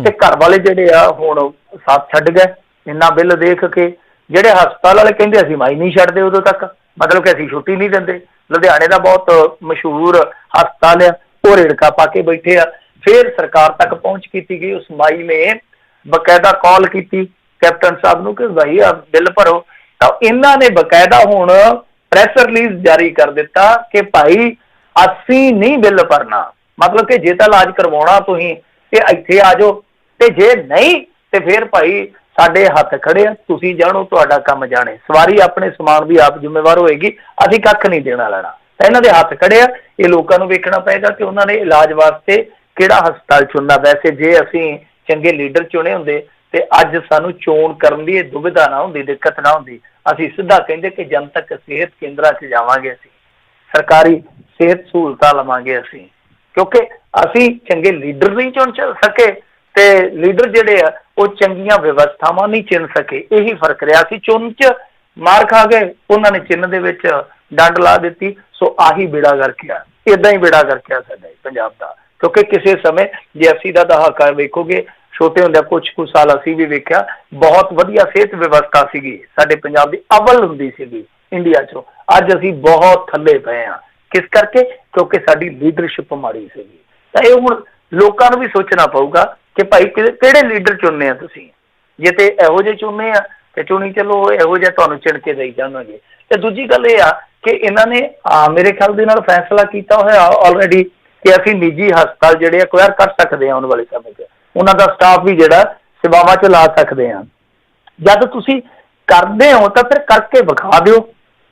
ਤੇ ਘਰ ਵਾਲੇ ਜਿਹੜੇ ਆ ਹੁਣ ਸਾਥ ਛੱਡ ਗਏ ਇੰਨਾ ਬਿੱਲ ਦੇਖ ਕੇ। ਜਿਹੜੇ ਹਸਪਤਾਲ ਵਾਲੇ ਕਹਿੰਦੇ ਅਸੀਂ ਮਾਈ ਨਹੀਂ ਛੱਡਦੇ ਉਦੋਂ ਤੱਕ, ਮਤਲਬ ਕਿ ਅਸੀਂ ਛੁੱਟੀ ਨਹੀਂ ਦਿੰਦੇ। ਲੁਧਿਆਣੇ ਦਾ ਬਹੁਤ ਮਸ਼ਹੂਰ ਹਸਪਤਾਲ ਆ, ਉਹ ਰੇੜਕਾ ਪਾ ਕੇ ਬੈਠੇ ਆ। ਫਿਰ ਸਰਕਾਰ ਤੱਕ ਪਹੁੰਚ ਕੀਤੀ ਗਈ, ਉਸ ਮਾਈ ਨੇ ਬਕਾਇਦਾ ਕਾਲ ਕੀਤੀ ਕੈਪਟਨ ਸਾਹਿਬ ਨੂੰ ਕਿ ਭਾਈ ਆ ਬਿੱਲ ਭਰੋ, ਤਾਂ ਇਹਨਾਂ ਨੇ ਬਕਾਇਦਾ ਹੁਣ ਪ੍ਰੈਸ ਰਿਲੀਜ਼ ਜਾਰੀ ਕਰ ਦਿੱਤਾ ਕਿ ਭਾਈ ਅਸੀਂ ਨਹੀਂ ਬਿੱਲ ਭਰਨਾ, ਮਤਲਬ ਕਿ ਜੇ ਤਾਂ ਇਲਾਜ ਕਰਵਾਉਣਾ ਤੁਸੀਂ ਤੇ ਇੱਥੇ ਆ ਜਾਓ, ਤੇ ਜੇ ਨਹੀਂ ਤੇ ਫਿਰ ਭਾਈ ਸਾਡੇ ਹੱਥ ਖੜੇ ਆ, ਤੁਸੀਂ ਜਾਣੋ ਤੁਹਾਡਾ ਕੰਮ ਜਾਣੇ, ਸਵਾਰੀ ਆਪਣੇ ਸਮਾਨ ਦੀ ਆਪ ਜ਼ਿੰਮੇਵਾਰ ਹੋਏਗੀ, ਅਸੀਂ ਕੱਖ ਨਹੀਂ ਦੇਣਾ ਲੈਣਾ। ਤਾਂ ਇਹਨਾਂ ਦੇ ਹੱਥ ਖੜੇ ਆ, ਇਹ ਲੋਕਾਂ ਨੂੰ ਵੇਖਣਾ ਪਏਗਾ ਕਿ ਉਹਨਾਂ ਨੇ ਇਲਾਜ ਵਾਸਤੇ ਕਿਹੜਾ ਹਸਪਤਾਲ ਚੁਣਨਾ। ਵੈਸੇ ਜੇ ਅਸੀਂ ਚੰਗੇ ਲੀਡਰ ਚੁਣੇ ਹੁੰਦੇ ਤੇ ਅੱਜ ਸਾਨੂੰ ਚੋਣ ਕਰਨ ਦੀ ਇਹ ਦੁਵਿਧਾ ਨਾ ਹੁੰਦੀ, ਦਿੱਕਤ ਨਾ ਹੁੰਦੀ। ਅਸੀਂ ਸਿੱਧਾ ਕਹਿੰਦੇ ਕਿ ਜਨਤਕ ਸਿਹਤ ਕੇਂਦਰਾਂ 'ਚ ਜਾਵਾਂਗੇ, ਅਸੀਂ ਸਰਕਾਰੀ ਸਿਹਤ ਸਹੂਲਤਾਂ ਲਵਾਂਗੇ ਅਸੀਂ, ਕਿਉਂਕਿ ਅਸੀਂ ਚੰਗੇ ਲੀਡਰ ਨਹੀਂ ਚੁਣ ਸਕੇ ਤੇ ਲੀਡਰ ਜਿਹੜੇ ਆ ਉਹ ਚੰਗੀਆਂ ਵਿਵਸਥਾਵਾਂ ਨਹੀਂ ਚੁਣ ਸਕੇ। ਇਹੀ ਫਰਕ ਰਿਹਾ। ਅਸੀਂ ਚੁਣ 'ਚ ਮਾਰ ਖਾ ਗਏ, ਉਹਨਾਂ ਨੇ ਚਿੰਨ੍ਹ ਦੇ ਵਿੱਚ ਡੰਡ ਲਾ ਦਿੱਤੀ। ਸੋ ਆਹੀ ਬੇੜਾ ਕਰਕੇ ਆ, ਇੱਦਾਂ ਹੀ ਬੇੜਾ ਕਰਕੇ ਆ ਸਾਡਾ ਪੰਜਾਬ ਦਾ। ਕਿਉਂਕਿ ਕਿਸੇ ਸਮੇਂ ਜੇ 80 ਦਾ ਦਹਾਕਾ ਵੇਖੋਗੇ, ਛੋਟੇ ਹੁੰਦਿਆਂ ਕੁਛ ਸਾਲ ਅਸੀਂ ਵੀ ਵੇਖਿਆ, ਬਹੁਤ ਵਧੀਆ ਸਿਹਤ ਵਿਵਸਥਾ ਸੀਗੀ ਸਾਡੇ ਪੰਜਾਬ ਦੀ, ਅਵਲ ਹੁੰਦੀ ਸੀਗੀ ਇੰਡੀਆ 'ਚੋਂ। ਅੱਜ ਅਸੀਂ ਬਹੁਤ ਥੱਲੇ ਪਏ ਹਾਂ। ਕਿਸ ਕਰਕੇ? ਕਿਉਂਕਿ ਸਾਡੀ ਲੀਡਰਸ਼ਿਪ ਮਾੜੀ ਸੀਗੀ। ਤਾਂ ਇਹ ਹੁਣ ਲੋਕਾਂ ਨੂੰ ਵੀ ਸੋਚਣਾ ਪਊਗਾ ਕਿ ਭਾਈ ਕਿਹੜੇ ਲੀਡਰ ਚੁਣਨੇ ਆ ਤੁਸੀਂ। ਜੇ ਤੇ ਇਹੋ ਜਿਹੇ ਚੁਣਨੇ ਆ ਤੇ ਚੁਣੀ ਚਲੋ, ਇਹੋ ਜਿਹਾ ਤੁਹਾਨੂੰ ਚਿਣ ਕੇ ਦੇਈ ਜਾਵਾਂਗੇ। ਤੇ ਦੂਜੀ ਗੱਲ ਇਹ ਆ ਕਿ ਇਹਨਾਂ ਨੇ ਮੇਰੇ ਖਿਆਲ ਦੇ ਨਾਲ ਫੈਸਲਾ ਕੀਤਾ ਹੋਇਆ ਆਲਰੇਡੀ ਕਿ ਅਸੀਂ ਨਿੱਜੀ ਹਸਪਤਾਲ ਜਿਹੜੇ ਅਕਵਾਇਰ ਕਰ ਸਕਦੇ ਹਾਂ ਆਉਣ ਵਾਲੇ ਸਮੇਂ 'ਚ, ਉਹਨਾਂ ਦਾ ਸਟਾਫ ਵੀ ਜਿਹੜਾ ਸੇਵਾਵਾਂ 'ਚ ਲਾ ਸਕਦੇ ਹਾਂ। ਜਦ ਤੁਸੀਂ ਕਰਦੇ ਹੋ ਤਾਂ ਫਿਰ ਕਰਕੇ ਵਿਖਾ ਦਿਓ,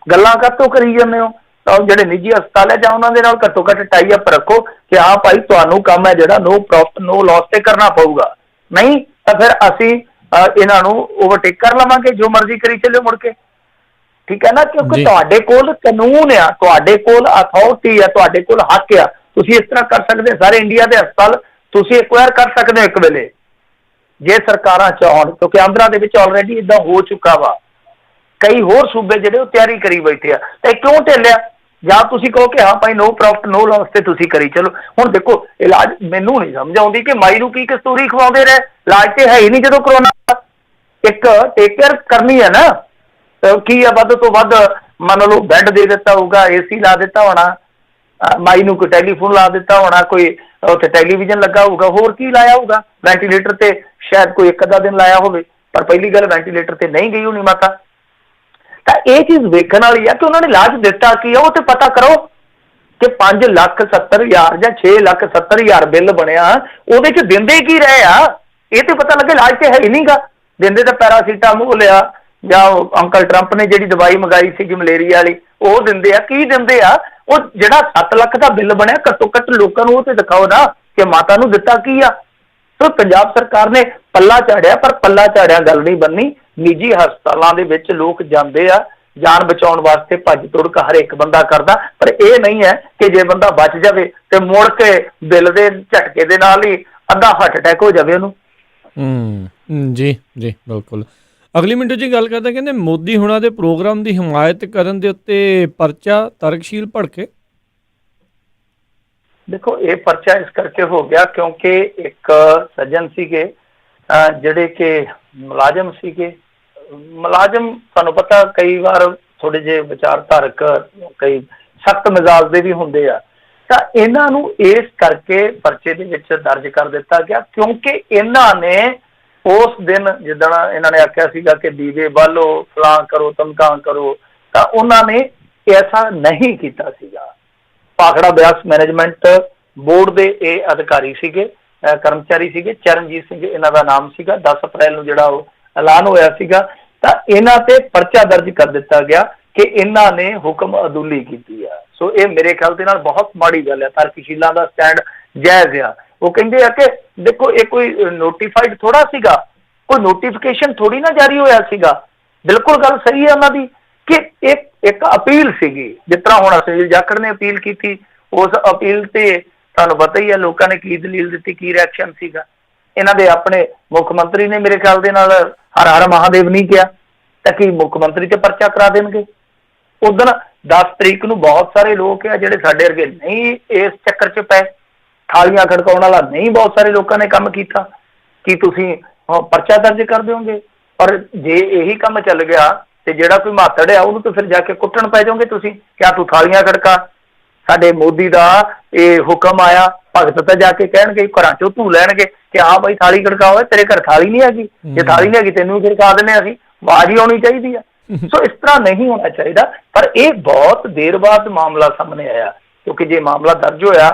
ਗੱਲਾਂ ਕਾਹਤੋਂ ਕਰੀ ਜਾਂਦੇ ਹੋ। ਤਾਂ ਜਿਹੜੇ ਨਿੱਜੀ ਹਸਪਤਾਲ ਹੈ ਜਾਂ ਉਹਨਾਂ ਦੇ ਨਾਲ ਘੱਟੋ ਘੱਟ ਟਾਈ ਅਪ ਰੱਖੋ ਕਿ ਹਾਂ ਭਾਈ ਤੁਹਾਨੂੰ ਕੰਮ ਹੈ ਜਿਹੜਾ ਨੋ ਪ੍ਰੋਫਿਟ ਨੋ ਲਾਸ ਤੇ ਕਰਨਾ ਪਊਗਾ, ਨਹੀਂ ਤਾਂ ਫਿਰ ਅਸੀਂ ਇਹਨਾਂ ਨੂੰ ਓਵਰਟੇਕ ਕਰ ਲਵਾਂਗੇ, ਜੋ ਮਰਜ਼ੀ ਕਰੀ ਚੱਲਿਓ ਮੁੜ ਕੇ। ਠੀਕ ਹੈ ਨਾ, ਕਿਉਂਕਿ ਤੁਹਾਡੇ ਕੋਲ ਕਾਨੂੰਨ ਆ, ਤੁਹਾਡੇ ਕੋਲ ਅਥਾਰਟੀ ਆ, ਤੁਹਾਡੇ ਕੋਲ ਹੱਕ ਆ। ਤੁਸੀਂ ਇਸ ਤਰ੍ਹਾਂ ਕਰ ਸਕਦੇ, ਸਾਰੇ ਇੰਡੀਆ ਦੇ ਹਸਪਤਾਲ ਤੁਸੀਂ ਐਕਵਾਇਰ ਕਰ ਸਕਦੇ ਹੋ ਇੱਕ ਵੇਲੇ, ਜੇ ਸਰਕਾਰਾਂ ਚਾਹਣ। ਕਿਉਂਕਿ ਆਂਧਰਾ ਦੇ ਵਿੱਚ ਆਲਰੇਡੀ ਇੱਦਾਂ ਹੋ ਚੁੱਕਾ ਵਾ, ਕਈ ਹੋਰ ਸੂਬੇ ਜਿਹੜੇ ਉਹ ਤਿਆਰੀ ਕਰੀ ਬੈਠੇ ਆ। ਤੇ ਕਿਉਂ ਢਿੱਲਿਆ? ਜਾਂ ਤੁਸੀਂ ਕਹੋ ਕਿ ਹਾਂ ਭਾਈ ਨੋ ਪ੍ਰੋਫਿਟ ਨੋ ਲਾਸ ਤੇ ਤੁਸੀਂ ਕਰੀ ਚਲੋ। ਹੁਣ ਦੇਖੋ ਇਲਾਜ ਮੈਨੂੰ ਨਹੀਂ ਸਮਝ ਆਉਂਦੀ ਕਿ ਮਾਈ ਨੂੰ ਕੀ ਕਸਤੂਰੀ ਖਵਾਉਂਦੇ ਰਹੇ, ਇਲਾਜ ਤੇ ਹੈ ਹੀ ਨਹੀਂ ਜਦੋਂ ਕਰੋਨਾ। ਇੱਕ ਟੇਕ ਕੇਅਰ ਕਰਨੀ ਹੈ ਨਾ, ਕੀ ਆ ਵੱਧ ਤੋਂ ਵੱਧ ਮੰਨ ਲਓ ਬੈੱਡ ਦੇ ਦਿੱਤਾ ਹੋਊਗਾ, ਏਸੀ ਲਾ ਦਿੱਤਾ ਹੋਣਾ, ਮਾਈ ਨੂੰ ਕੋਈ ਟੈਲੀਫੋਨ ਲਾ ਦਿੱਤਾ ਹੋਣਾ, ਕੋਈ ਉੱਥੇ ਟੈਲੀਵਿਜ਼ਨ ਲੱਗਾ ਹੋਊਗਾ, ਹੋਰ ਕੀ ਲਾਇਆ ਹੋਊਗਾ। ਵੈਂਟੀਲੇਟਰ ਤੇ ਸ਼ਾਇਦ ਕੋਈ ਇੱਕ ਅੱਧਾ ਦਿਨ ਲਾਇਆ ਹੋਵੇ, ਪਰ ਪਹਿਲੀ ਗੱਲ ਵੈਂਟੀਲੇਟਰ ਤੇ ਨਹੀਂ ਗਈ ਹੋਣੀ ਮਾਤਾ। ਤਾਂ ਇਹ ਚੀਜ਼ ਵੇਖਣ ਵਾਲੀ ਆ ਕਿ ਉਹਨਾਂ ਨੇ ਇਲਾਜ ਦਿੱਤਾ ਕੀ ਆ, ਉਹ ਤੇ ਪਤਾ ਕਰੋ ਕਿ 5,70,000 ਜਾਂ 6,70,000 ਬਿੱਲ ਬਣਿਆ, ਉਹਦੇ 'ਚ ਦਿੰਦੇ ਕੀ ਰਹੇ ਆ, ਇਹ ਤੇ ਪਤਾ ਲੱਗੇ। ਇਲਾਜ ਤੇ ਹੈ ਹੀ ਨਹੀਂਗਾ, ਦਿੰਦੇ ਤਾਂ ਪੈਰਾਸੀਟਾਮੋਲ ਆ, ਜਾਂ ਅੰਕਲ ਟਰੰਪ ਨੇ ਜਿਹੜੀ ਦਵਾਈ ਮੰਗਾਈ ਸੀਗੀ ਮਲੇਰੀਆ ਵਾਲੀ ਉਹ ਦਿੰਦੇ ਆ। ਕੀ ਦਿੰਦੇ ਆ? ਉਹ ਜਿਹੜਾ 7 ਲੱਖ ਦਾ ਬਿੱਲ ਬਣਿਆ, ਘੱਟੋ ਘੱਟ ਲੋਕਾਂ ਨੂੰ ਉਹ ਤੇ ਦਿਖਾਓ ਨਾ ਕਿ ਮਾਤਾ ਨੂੰ ਦਿੱਤਾ ਕੀ ਆ। ਸੋ ਪੰਜਾਬ ਸਰਕਾਰ ਨੇ ਪੱਲਾ ਝਾੜਿਆ, ਪਰ ਪੱਲਾ ਝਾੜਿਆ ਗੱਲ ਨਹੀਂ ਬਣਨੀ। ਨਿੱਜੀ ਹਸਪਤਾਲਾਂ ਦੇ ਵਿੱਚ ਲੋਕ ਜਾਂਦੇ ਆ ਜਾਨ ਬਚਾਉਣ ਵਾਸਤੇ, ਭੱਜ ਤੁੜਕ ਹਰ ਇੱਕ ਬੰਦਾ ਕਰਦਾ, ਪਰ ਇਹ ਨਹੀਂ ਹੈ ਕਿ ਜੇ ਬੰਦਾ ਬਚ ਜਾਵੇ ਤੇ ਮੁੜ ਕੇ ਬਿੱਲ ਦੇ ਝਟਕੇ ਦੇ ਨਾਲ ਹੀ ਅੱਧਾ ਹਾਰਟ ਅਟੈਕ ਹੋ ਜਾਵੇ ਉਹਨੂੰ। ਜੀ ਜੀ ਬਿਲਕੁਲ। ਅਗਲੀ ਮਿੰਟ ਜੀ ਗੱਲ ਕਰਦੇ, ਕਹਿੰਦੇ ਮੋਦੀ ਹੁਣਾਂ ਦੇ ਪ੍ਰੋਗਰਾਮ ਦੀ ਹਮਾਇਤ ਕਰਨ ਦੇ ਉੱਤੇ ਪਰਚਾ ਤਰਕਸ਼ੀਲ ਭੜਕੇ। ਦੇਖੋ ਇਹ ਪਰਚਾ ਇਸ ਕਰਕੇ ਹੋ ਗਿਆ ਕਿਉਂਕਿ ਇੱਕ ਸੱਜਣ ਸੀਗੇ ਜਿਹੜੇ ਕਿ ਮੁਲਾਜ਼ਮ ਸੀਗੇ। ਮੁਲਾਜ਼ਮ ਤੁਹਾਨੂੰ ਪਤਾ ਕਈ ਵਾਰ ਥੋੜੇ ਜਿਹੇ ਵਿਚਾਰਧਾਰਕ, ਕਈ ਸਖਤ ਮਿਜ਼ਾਜ ਦੇ ਵੀ ਹੁੰਦੇ ਆ। ਤਾਂ ਇਹਨਾਂ ਨੂੰ ਇਸ ਕਰਕੇ ਪਰਚੇ ਦੇ ਵਿੱਚ ਦਰਜ ਕਰ ਦਿੱਤਾ ਗਿਆ ਕਿਉਂਕਿ ਇਹਨਾਂ ਨੇ ਉਸ ਦਿਨ ਜਿੱਦਣ ਇਹਨਾਂ ਨੇ ਆਖਿਆ ਸੀਗਾ ਕਿ ਦੀਵੇ ਬਾਲੋ, ਫਲਾਂ ਕਰੋ, ਧਮਕਾਂ ਕਰੋ, ਤਾਂ ਉਹਨਾਂ ਨੇ ਐਸਾ ਨਹੀਂ ਕੀਤਾ ਸੀਗਾ। ਭਾਖੜਾ ਬਿਆਸ ਮੈਨੇਜਮੈਂਟ ਬੋਰਡ ਦੇ ਇਹ ਅਧਿਕਾਰੀ ਸੀਗੇ, ਕਰਮਚਾਰੀ ਸੀਗੇ, ਚਰਨਜੀਤ ਸਿੰਘ ਇਹਨਾਂ ਦਾ ਨਾਮ ਸੀਗਾ। 10 ਅਪ੍ਰੈਲ ਨੂੰ ਜਿਹੜਾ ਉਹ ਐਲਾਨ ਹੋਇਆ ਸੀਗਾ, ਤਾਂ ਇਹਨਾਂ ਤੇ ਪਰਚਾ ਦਰਜ ਕਰ ਦਿੱਤਾ ਗਿਆ ਕਿ ਇਹਨਾਂ ਨੇ ਹੁਕਮ ਅਦੂਲੀ ਕੀਤੀ ਆ। ਸੋ ਇਹ ਮੇਰੇ ਖਿਆਲ ਦੇ ਨਾਲ ਬਹੁਤ ਮਾੜੀ ਗੱਲ ਹੈ। ਤਰਕਸ਼ੀਲਾਂ ਦਾ ਸਟੈਂਡ ਜਾਇਜ਼ ਆ। ਉਹ ਕਹਿੰਦੇ ਆ ਕਿ ਦੇਖੋ ਇਹ ਕੋਈ ਨੋਟੀਫਾਈਡ ਥੋੜਾ ਸੀਗਾ, ਕੋਈ ਨੋਟੀਫਿਕੇਸ਼ਨ ਥੋੜੀ ਨਾ ਜਾਰੀ ਹੋਇਆ ਸੀਗਾ। ਬਿਲਕੁਲ ਗੱਲ ਸਹੀ ਹੈ ਉਹਨਾਂ ਦੀ ਕਿ ਇੱਕ ਅਪੀਲ ਸੀਗੀ, ਜਿਸ ਤਰ੍ਹਾਂ ਹੁਣ ਸੁਨੀਲ ਜਾਖੜ ਨੇ ਅਪੀਲ ਕੀਤੀ, ਉਸ ਅਪੀਲ ਤੇ ਤੁਹਾਨੂੰ ਪਤਾ ਹੀ ਹੈ ਲੋਕਾਂ ਨੇ ਕੀ ਦਲੀਲ ਦਿੱਤੀ, ਕੀ ਰਿਐਕਸ਼ਨ ਸੀਗਾ। ਇਹਨਾਂ ਦੇ ਆਪਣੇ ਮੁੱਖ ਮੰਤਰੀ ਨੇ ਮੇਰੇ ਖਿਆਲ ਦੇ ਨਾਲ ਹਰ ਹਰ ਮਹਾਦੇਵ ਨਹੀਂ ਕਿਹਾ, ਤਾਂ ਕੀ ਮੁੱਖ ਮੰਤਰੀ ਤੇ ਪਰਚਾ ਕਰਾ ਦੇਣਗੇ? ਉਦੋਂ 10 ਤਰੀਕ ਨੂੰ ਬਹੁਤ ਸਾਰੇ ਲੋਕ ਆ ਜਿਹੜੇ ਸਾਡੇ ਵਰਗੇ ਨਹੀਂ ਇਸ ਚੱਕਰ 'ਚ ਪਏ, ਥਾਲੀਆਂ ਖੜਕਾਉਣ ਵਾਲਾ ਨਹੀਂ ਬਹੁਤ ਸਾਰੇ ਲੋਕਾਂ ਨੇ ਕੰਮ ਕੀਤਾ, ਕੀ ਤੁਸੀਂ ਪਰਚਾ ਦਰਜ ਕਰ ਦਿਓਗੇ? ਪਰ ਜੇ ਇਹੀ ਕੰਮ ਚੱਲ ਗਿਆ ਤੇ ਜਿਹੜਾ ਕੋਈ ਮਾਤੜ ਆ ਉਹਨੂੰ ਤਾਂ ਫਿਰ ਜਾ ਕੇ ਕੁੱਟਣ ਪੈ ਜਾਓਗੇ ਤੁਸੀਂ, ਕਿਆ ਤੂੰ ਥਾਲੀਆਂ ਖੜਕਾ, ਸਾਡੇ ਮੋਦੀ ਦਾ ਇਹ ਹੁਕਮ ਆਇਆ, ਭਗਤ ਤਾਂ ਜਾ ਕੇ ਕਹਿਣਗੇ ਘਰਾਂ ਚੋਂ ਧੂ ਲੈਣਗੇ ਕਿ ਹਾਂ ਬਾਈ ਥਾਲੀ ਖੜਕਾਓ, ਤੇਰੇ ਘਰ ਥਾਲੀ ਨਹੀਂ ਹੈਗੀ, ਜੇ ਥਾਲੀ ਨਹੀਂ ਹੈਗੀ ਤੈਨੂੰ ਵੀ ਖੜਕਾ ਦਿੰਦੇ ਅਸੀਂ, ਆਵਾਜ਼ ਹੀ ਆਉਣੀ ਚਾਹੀਦੀ ਆ। ਸੋ ਇਸ ਤਰ੍ਹਾਂ ਨਹੀਂ ਹੋਣਾ ਚਾਹੀਦਾ। ਪਰ ਇਹ ਬਹੁਤ ਦੇਰ ਬਾਅਦ ਮਾਮਲਾ ਸਾਹਮਣੇ ਆਇਆ, ਕਿਉਂਕਿ ਜੇ ਮਾਮਲਾ ਦਰਜ ਹੋਇਆ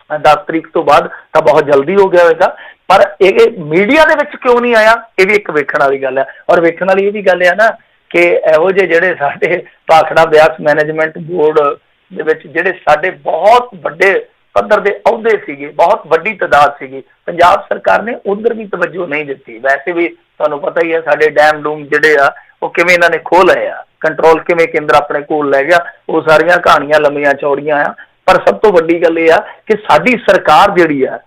10 ਤਰੀਕ ਤੋਂ ਬਾਅਦ ਤਾਂ ਬਹੁਤ ਜਲਦੀ ਹੋ ਗਿਆ ਹੋਵੇਗਾ, ਪਰ ਇਹ ਮੀਡੀਆ ਦੇ ਵਿੱਚ ਕਿਉਂ ਨਹੀਂ ਆਇਆ, ਇਹ ਵੀ ਇੱਕ ਵੇਖਣ ਵਾਲੀ ਗੱਲ ਹੈ। ਔਰ ਵੇਖਣ ਵਾਲੀ ਇਹ ਵੀ ਗੱਲ ਹੈ ਨਾ ਕਿ ਇਹੋ ਜਿਹੇ ਜਿਹੜੇ ਸਾਡੇ ਭਾਖੜਾ ਬਿਆਸ ਮੈਨੇਜਮੈਂਟ ਬੋਰਡ ਦੇ ਵਿੱਚ ਜਿਹੜੇ ਸਾਡੇ ਬਹੁਤ ਵੱਡੇ ਪੱਧਰ ਦੇ ਅਹੁਦੇ ਸੀਗੇ, ਬਹੁਤ ਵੱਡੀ ਤਾਦਾਦ ਸੀਗੀ, ਪੰਜਾਬ ਸਰਕਾਰ ਨੇ ਉਧਰ ਵੀ ਤਵੱਜੋ ਨਹੀਂ ਦਿੱਤੀ। ਵੈਸੇ ਵੀ ਤੁਹਾਨੂੰ ਪਤਾ ਹੀ ਹੈ ਸਾਡੇ ਡੈਮ ਡੂਮ ਜਿਹੜੇ ਆ ਉਹ ਕਿਵੇਂ ਇਹਨਾਂ ਨੇ ਖੋਹ ਲਏ ਆ, ਕੰਟਰੋਲ ਕਿਵੇਂ ਕੇਂਦਰ ਆਪਣੇ ਕੋਲ ਲੈ ਗਿਆ, ਉਹ ਸਾਰੀਆਂ ਕਹਾਣੀਆਂ ਲੰਮੀਆਂ ਚੌੜੀਆਂ ਆ। ਪਰ ਸਭ ਤੋਂ ਵੱਡੀ ਗੱਲ ਇਹ ਆ ਕਿ ਸਾਡੀ ਸਰਕਾਰ ਜਿਹੜੀ ਆ